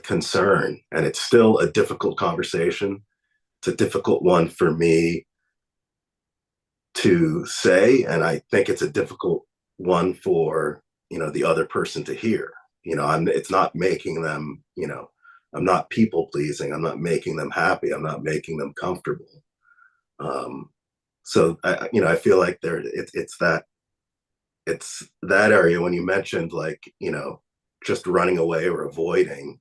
concern, and it's still a difficult conversation. It's a difficult one for me to say, and I think it's a difficult one for the other person to hear. It's not making them, I'm not people pleasing. I'm not making them happy. I'm not making them comfortable. So I feel like it's that area when you mentioned, like, just running away or avoiding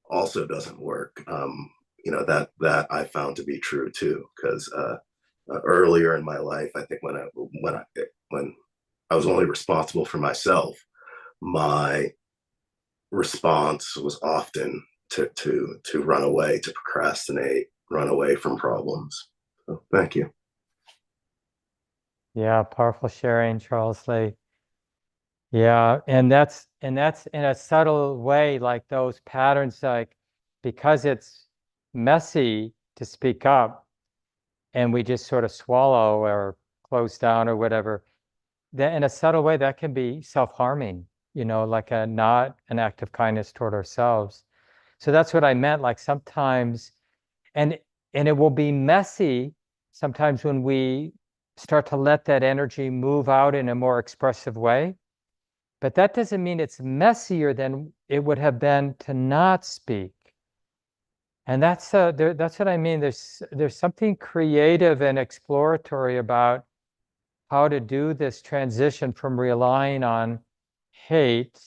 also doesn't work. That I found to be true too, because earlier in my life, I think when I was only responsible for myself, my response was often to run away, to procrastinate, run away from problems. So, thank you. Yeah, powerful sharing, Charles Lee. Yeah, and that's in a subtle way, like those patterns, like because it's messy to speak up and we just sort of swallow or close down or whatever, that in a subtle way that can be self-harming, like not an act of kindness toward ourselves. So that's what I meant, like sometimes, and it will be messy sometimes when we start to let that energy move out in a more expressive way. But that doesn't mean it's messier than it would have been to not speak. And that's what I mean. There's something creative and exploratory about how to do this transition from relying on hate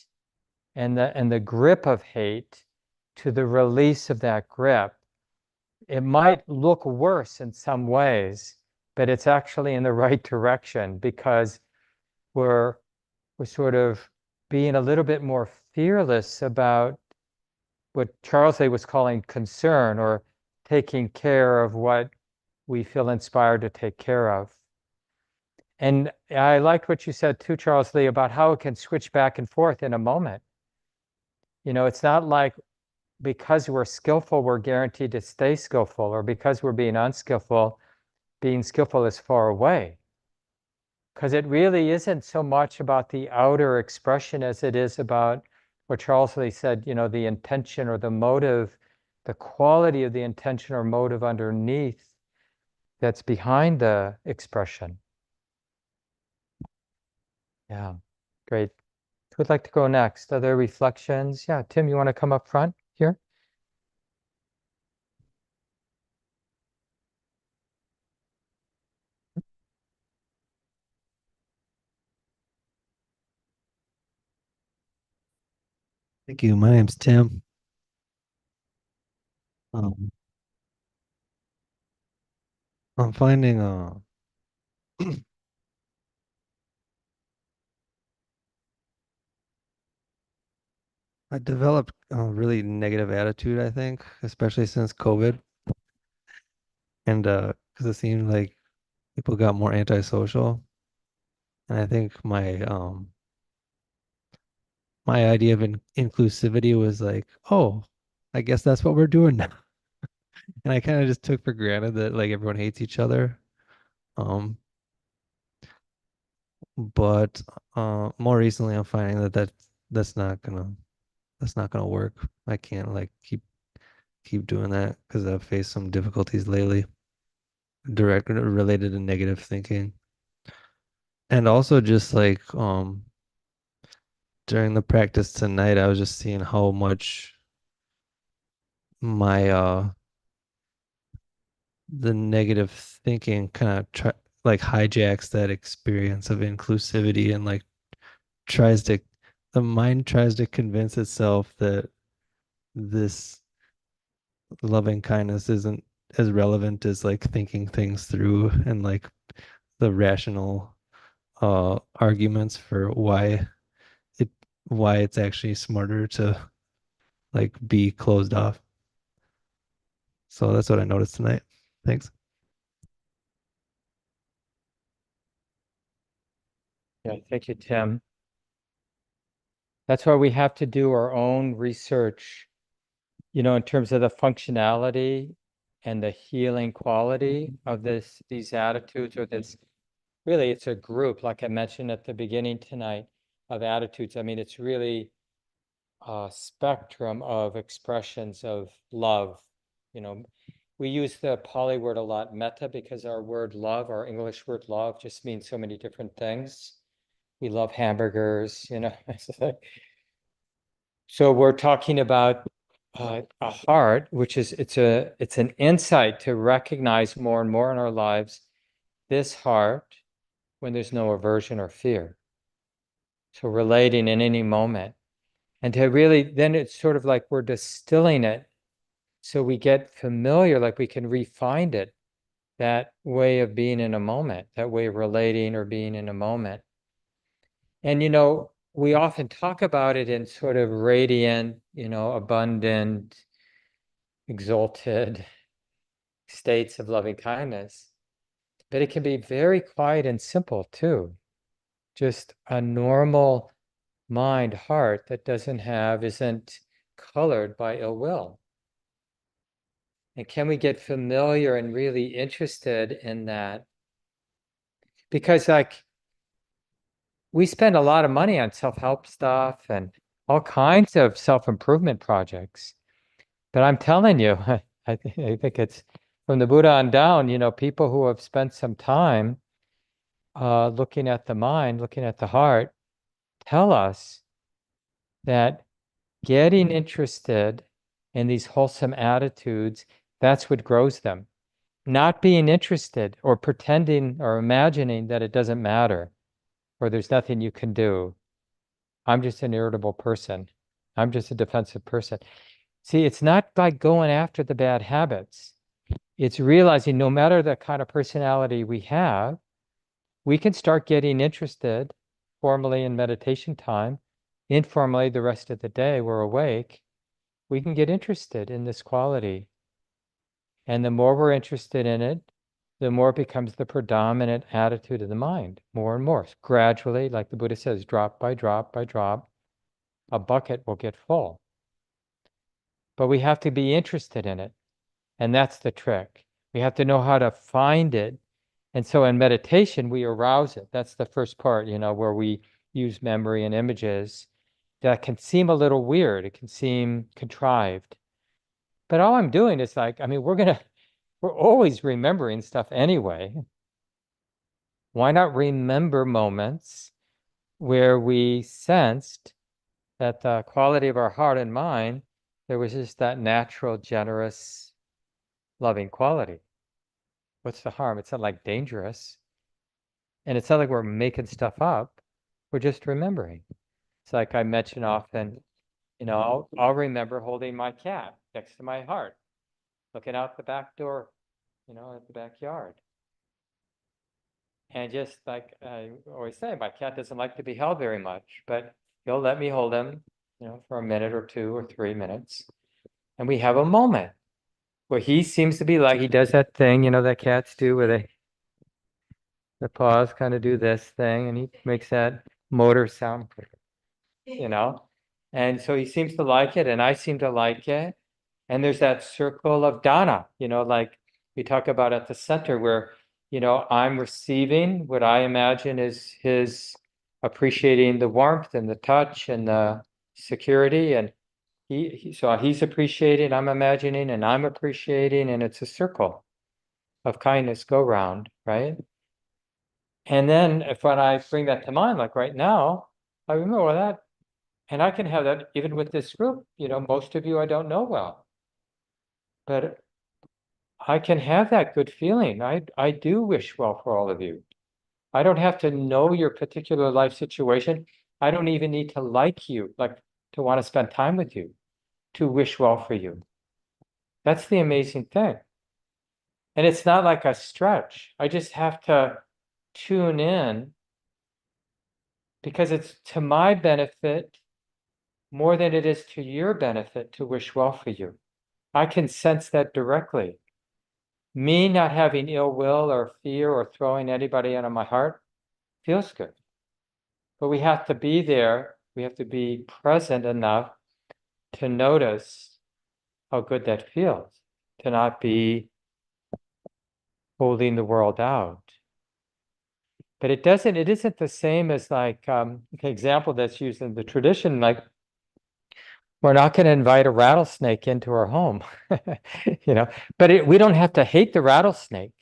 and the grip of hate to the release of that grip. It might look worse in some ways, but it's actually in the right direction because we're sort of being a little bit more fearless about what Charles Lee was calling concern, or taking care of what we feel inspired to take care of. And I liked what you said too, Charles Lee, about how it can switch back and forth in a moment. It's not like because we're skillful, we're guaranteed to stay skillful, or because we're being unskillful, being skillful is far away. Because it really isn't so much about the outer expression as it is about what Charles Lee said, the intention or the motive, the quality of the intention or motive underneath that's behind the expression. Yeah, great. Who'd like to go next? Other reflections? Yeah, Tim, you want to come up front here? Thank you. My name's Tim. I'm finding I developed a really negative attitude, I think, especially since COVID. And because it seemed like people got more antisocial. And I think my idea of inclusivity was like, oh, I guess that's what we're doing now. And I kind of just took for granted that like everyone hates each other. Um, but more recently I'm finding that's not gonna work. I can't like keep doing that because I've faced some difficulties lately, direct related to negative thinking. And also just like during the practice tonight, I was just seeing how much my the negative thinking kind of like hijacks that experience of inclusivity and like tries to the mind tries to convince itself that this loving kindness isn't as relevant as like thinking things through and like the rational arguments for it why it's actually smarter to like be closed off. So that's what I noticed tonight. Thanks. Yeah, thank you, Tim. That's why we have to do our own research, in terms of the functionality and the healing quality of these attitudes, or this, really, it's a group, like I mentioned at the beginning tonight, of attitudes. I mean, it's really a spectrum of expressions of love. We use the Pali word a lot, metta, because our word love, our English word love, just means so many different things. We love hamburgers, So we're talking about a heart, which is it's an insight to recognize more and more in our lives this heart when there's no aversion or fear. So relating in any moment, and to really, then it's sort of like we're distilling it, so we get familiar, like we can refine it, that way of being in a moment, that way of relating or being in a moment. And we often talk about it in sort of radiant, abundant, exalted states of loving kindness. But it can be very quiet and simple too. Just a normal mind, heart that isn't colored by ill will. And can we get familiar and really interested in that? Because like we spend a lot of money on self-help stuff and all kinds of self-improvement projects. But I'm telling you, I think it's from the Buddha on down, people who have spent some time looking at the mind, looking at the heart, tell us that getting interested and these wholesome attitudes, that's what grows them. Not being interested or pretending or imagining that it doesn't matter or there's nothing you can do. I'm just an irritable person. I'm just a defensive person. See, it's not like going after the bad habits. It's realizing no matter the kind of personality we have, we can start getting interested formally in meditation time, informally the rest of the day we're awake. We can get interested in this quality. And the more we're interested in it, the more it becomes the predominant attitude of the mind, more and more. Gradually, like the Buddha says, drop by drop by drop, a bucket will get full. But we have to be interested in it. And that's the trick. We have to know how to find it. And so in meditation, we arouse it. That's the first part, where we use memory and images. That can seem a little weird. It can seem contrived. But all I'm doing is we're always remembering stuff anyway. Why not remember moments where we sensed that the quality of our heart and mind, there was just that natural, generous, loving quality? What's the harm? It's not like dangerous. And it's not like we're making stuff up. We're just remembering. It's like I mention often, I'll remember holding my cat next to my heart, looking out the back door, at the backyard. And just like I always say, my cat doesn't like to be held very much, but he'll let me hold him, for a minute or 2 or 3 minutes. And we have a moment where he seems to be like, he does that thing, that cats do where the paws kind of do this thing and he makes that motor sound, and so he seems to like it and I seem to like it. And there's that circle of dana, like we talk about at the center where, I'm receiving what I imagine is his appreciating the warmth and the touch and the security. And so he's appreciating, I'm imagining, and I'm appreciating, and it's a circle of kindness go round, right? And then when I bring that to mind, like right now, I remember that, and I can have that even with this group, most of you I don't know well, but I can have that good feeling. I do wish well for all of you. I don't have to know your particular life situation. I don't even need to like you, like to want to spend time with you, to wish well for you. That's the amazing thing. And it's not like a stretch. I just have to tune in because it's to my benefit more than it is to your benefit to wish well for you. I can sense that directly. Me not having ill will or fear or throwing anybody out of my heart feels good. But we have to be there. We have to be present enough to notice how good that feels, to not be holding the world out. But it isn't the same as like, an example that's used in the tradition, like we're not going to invite a rattlesnake into our home, but we don't have to hate the rattlesnake.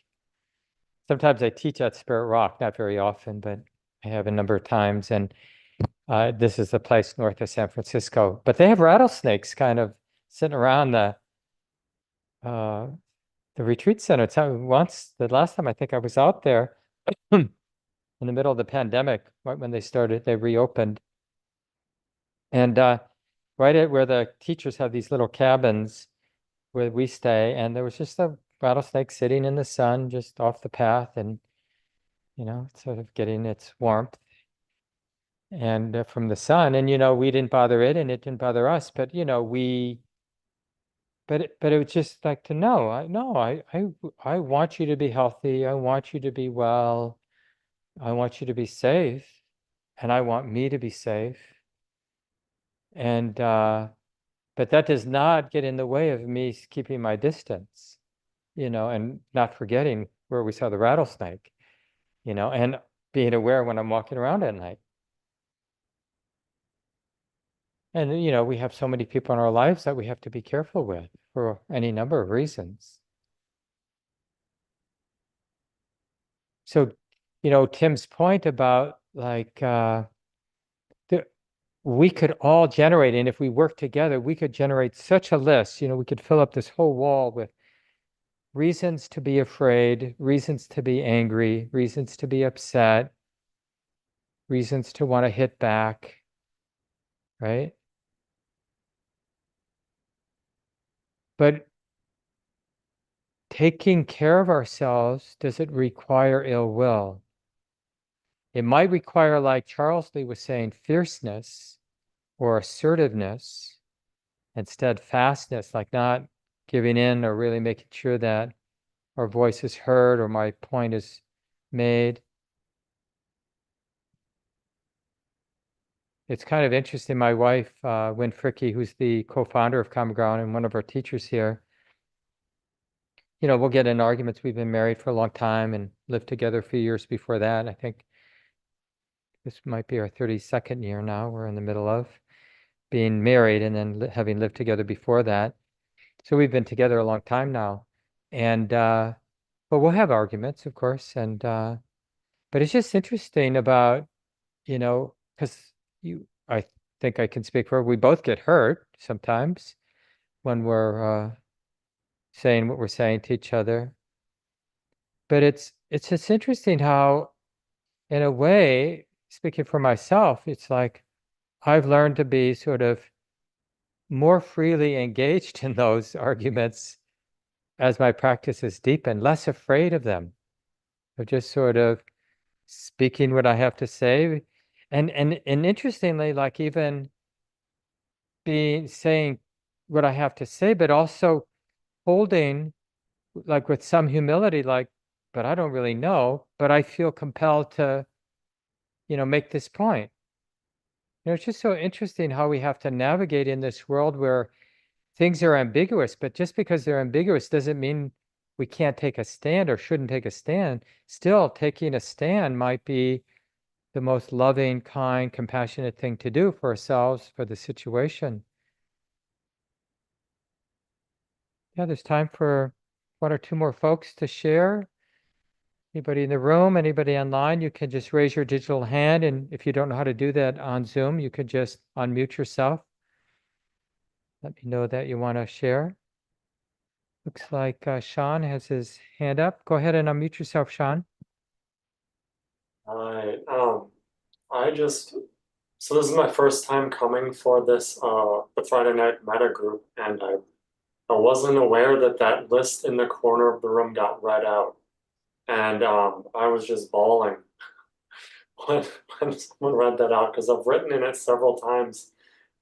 Sometimes I teach at Spirit Rock, not very often, but I have a number of times. And this is a place north of San Francisco, but they have rattlesnakes kind of sitting around the retreat center. The last time I think I was out there in the middle of the pandemic, right when they reopened. And right at where the teachers have these little cabins where we stay, and there was just a rattlesnake sitting in the sun just off the path and, sort of getting its warmth and from the sun. And, we didn't bother it and it didn't bother us, but, but it was just like to know, I want you to be healthy. I want you to be well. I want you to be safe. And I want me to be safe. And, but that does not get in the way of me keeping my distance, and not forgetting where we saw the rattlesnake, and being aware when I'm walking around at night. And, we have so many people in our lives that we have to be careful with for any number of reasons. So, Tim's point about like, we could all generate, and if we work together, we could generate such a list. We could fill up this whole wall with reasons to be afraid, reasons to be angry, reasons to be upset, reasons to want to hit back, right? But taking care of ourselves, does it require ill will? It might require, like Charles Lee was saying, fierceness or assertiveness and steadfastness, like not giving in or really making sure that our voice is heard or my point is made. It's kind of interesting. My wife, Wynn Fricke, who's the co-founder of Common Ground and one of our teachers here, we'll get in arguments. We've been married for a long time and lived together a few years before that. I think this might be our 32nd year now. We're in the middle of being married and then having lived together before that. So we've been together a long time now. And, but we'll have arguments, of course. And, but it's just interesting about, because I think I can speak for, we both get hurt sometimes when we're saying what we're saying to each other. But it's just interesting how, in a way, speaking for myself, it's like I've learned to be sort of more freely engaged in those arguments as my practice has deepened, less afraid of them, of just sort of speaking what I have to say. And interestingly, like even saying what I have to say, but also holding, like with some humility, like, but I don't really know, but I feel compelled to, make this point. It's just so interesting how we have to navigate in this world where things are ambiguous, but just because they're ambiguous doesn't mean we can't take a stand or shouldn't take a stand. Still, taking a stand might be the most loving, kind, compassionate thing to do for ourselves, for the situation. Yeah, there's time for one or two more folks to share. Anybody in the room, anybody online, you can just raise your digital hand. And if you don't know how to do that on Zoom, you could just unmute yourself. Let me know that you want to share. Looks like Sean has his hand up. Go ahead and unmute yourself, Sean. Hi. So this is my first time coming for this, the Friday night metta group, and I wasn't aware that that list in the corner of the room got read out. And I was just bawling when, when someone read that out because I've written in it several times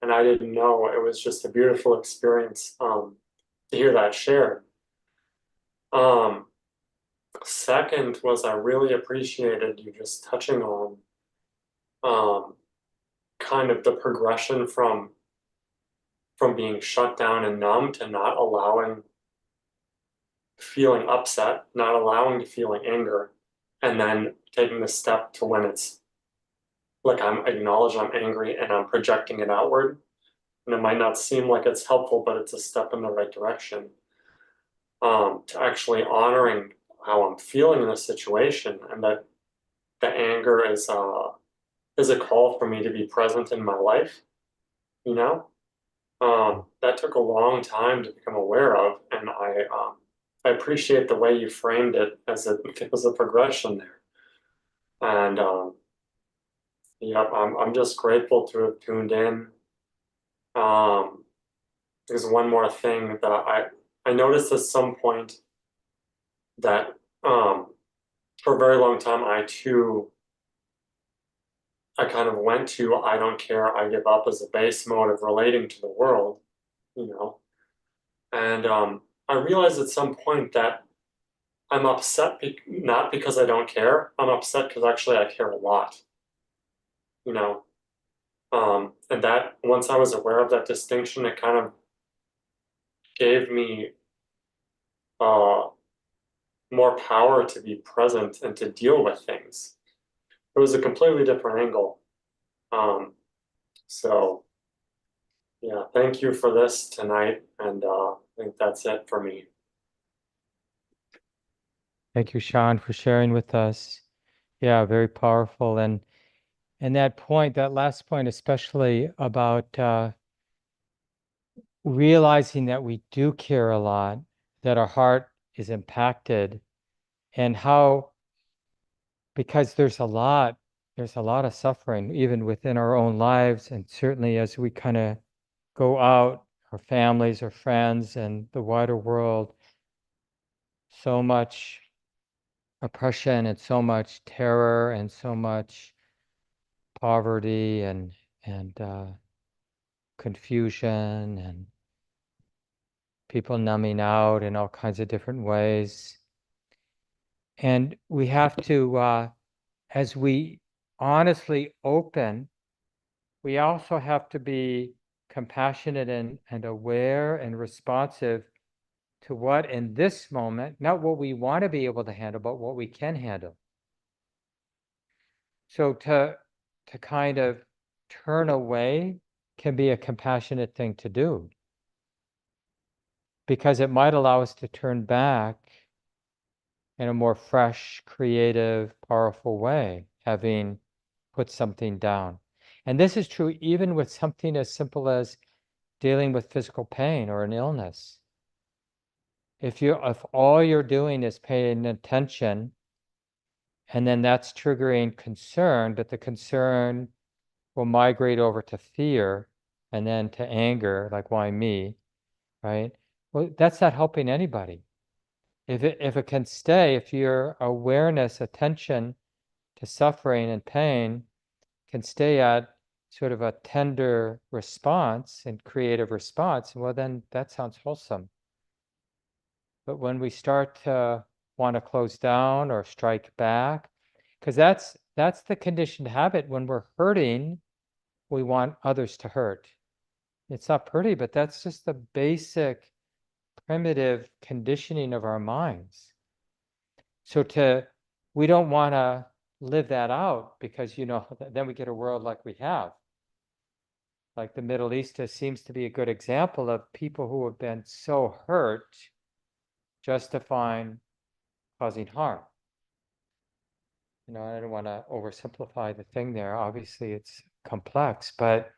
and I didn't know. It was just a beautiful experience to hear that shared. Second was I really appreciated you just touching on kind of the progression from being shut down and numb to not allowing feeling upset, not allowing to feeling anger, and then taking the step to when it's like I'm acknowledge I'm angry and I'm projecting it outward. And it might not seem like it's helpful, but it's a step in the right direction. To actually honoring how I'm feeling in a situation, and that the anger is a call for me to be present in my life, you know? That took a long time to become aware of, and I appreciate the way you framed it as a progression there. And yeah, I'm just grateful to have tuned in. There's one more thing that I noticed at some point that for a very long time I kind of went to I don't care, I give up as a base mode of relating to the world, you know. And I realized at some point that I'm upset not because I don't care. I'm upset because actually I care a lot, you know. And that once I was aware of that distinction, it kind of gave me more power to be present and to deal with things. It was a completely different angle. So yeah, thank you for this tonight, and I think that's it for me. Thank you, Sean, for sharing with us. Yeah, very powerful. And And that point, that last point, especially about realizing that we do care a lot, that our heart is impacted, and how, because there's a lot of suffering, even within our own lives, and certainly as we kind of go out, our families, our friends, and the wider world, so much oppression and so much terror and so much poverty and confusion and people numbing out in all kinds of different ways. And we have to, as we honestly open, we also have to be compassionate and aware and responsive to what in this moment, not what we want to be able to handle, but what we can handle. So to kind of turn away can be a compassionate thing to do, because it might allow us to turn back in a more fresh, creative, powerful way, having put something down. And this is true even with something as simple as dealing with physical pain or an illness. If all you're doing is paying attention, and then that's triggering concern, but the concern will migrate over to fear and then to anger, like, why me, right? Well, that's not helping anybody. If it can stay, if your awareness, attention to suffering and pain can stay at sort of a tender response and creative response, well, then that sounds wholesome. But when we start to want to close down or strike back, because that's the conditioned habit. When we're hurting, we want others to hurt. It's not pretty, but that's just the basic primitive conditioning of our minds. So we don't want to live that out, because, then we get a world like we have. Like the Middle East seems to be a good example of people who have been so hurt justifying causing harm. I don't want to oversimplify the thing there. Obviously, it's complex, but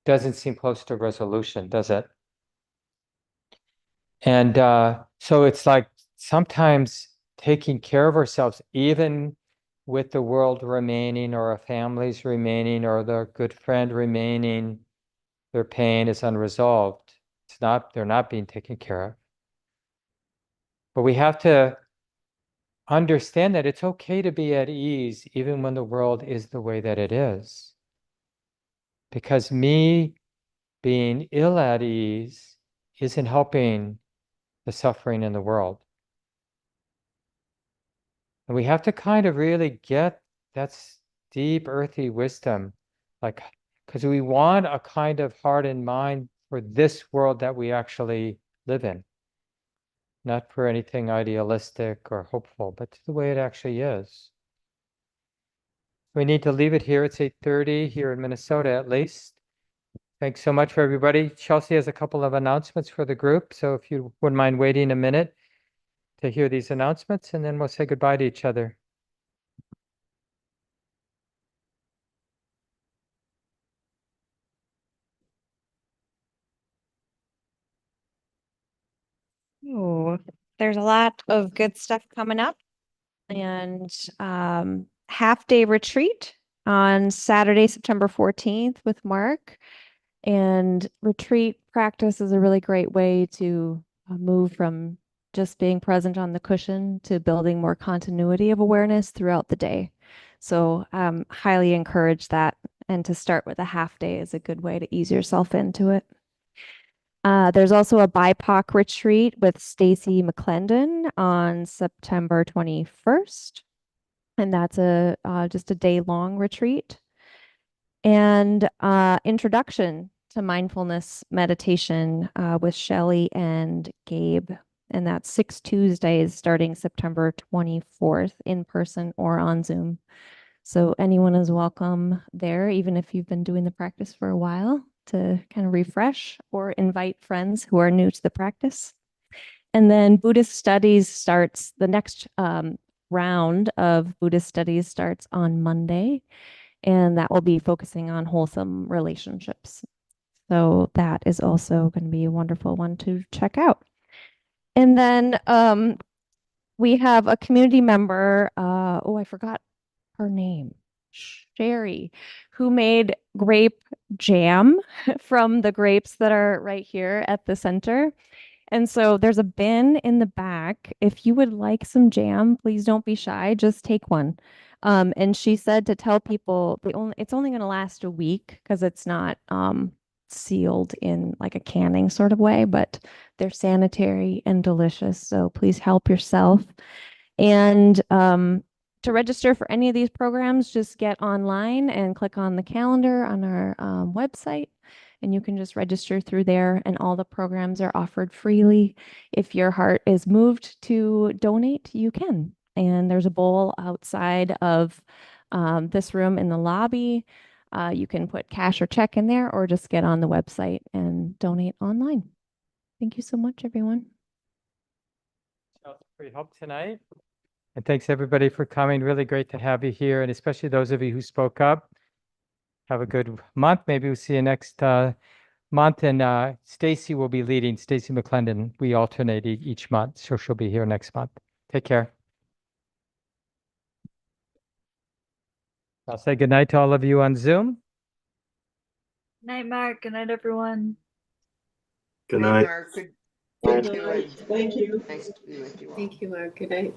doesn't seem close to resolution, does it? And so it's like sometimes taking care of ourselves, even with the world remaining, or our families remaining, or the good friend remaining, their pain is unresolved. They're not being taken care of. But we have to understand that it's okay to be at ease, even when the world is the way that it is. Because me being ill at ease isn't helping the suffering in the world. And we have to kind of really get that's deep, earthy wisdom, like, because we want a kind of heart and mind for this world that we actually live in, not for anything idealistic or hopeful, but to the way it actually is. We need to leave it here. It's 8:30 here in Minnesota, at least. Thanks so much for everybody. Chelsea has a couple of announcements for the group, so if you wouldn't mind waiting a minute to hear these announcements, and then we'll say goodbye to each other. Oh, there's a lot of good stuff coming up, and half-day retreat on Saturday, September 14th with Mark. And retreat practice is a really great way to move from just being present on the cushion to building more continuity of awareness throughout the day. So highly encourage that. And to start with a half day is a good way to ease yourself into it. There's also a BIPOC retreat with Stacy McClendon on September 21st. And that's just a day-long retreat. And introduction to mindfulness meditation with Shelley and Gabe. And that's 6 Tuesdays starting September 24th, in person or on Zoom. So anyone is welcome there, even if you've been doing the practice for a while, to kind of refresh or invite friends who are new to the practice. And then Buddhist studies starts, the next round of Buddhist studies starts on Monday. and that will be focusing on wholesome relationships. So that is also going to be a wonderful one to check out. And then we have a community member, oh, I forgot her name, Sherry, who made grape jam from the grapes that are right here at the center. And so there's a bin in the back. If you would like some jam, please don't be shy, just take one. And she said to tell people it's only going to last a week because it's not sealed in like a canning sort of way, but they're sanitary and delicious. So please help yourself. And to register for any of these programs, just get online and click on the calendar on our website, and you can just register through there, and all the programs are offered freely. If your heart is moved to donate, you can. And there's a bowl outside of this room in the lobby. You can put cash or check in there, or just get on the website and donate online. Thank you so much, everyone. For your help tonight. And thanks everybody for coming. Really great to have you here, and especially those of you who spoke up. Have a good month. Maybe we'll see you next month. And Stacy will be leading, Stacy McClendon. We alternate each month, so she'll be here next month. Take care. I'll say goodnight to all of you on Zoom. Night, Mark. Good night, everyone. Good night. Mark. Good Good night. night. Thank you. Nice to be with you all. Thank you, Mark. Good night.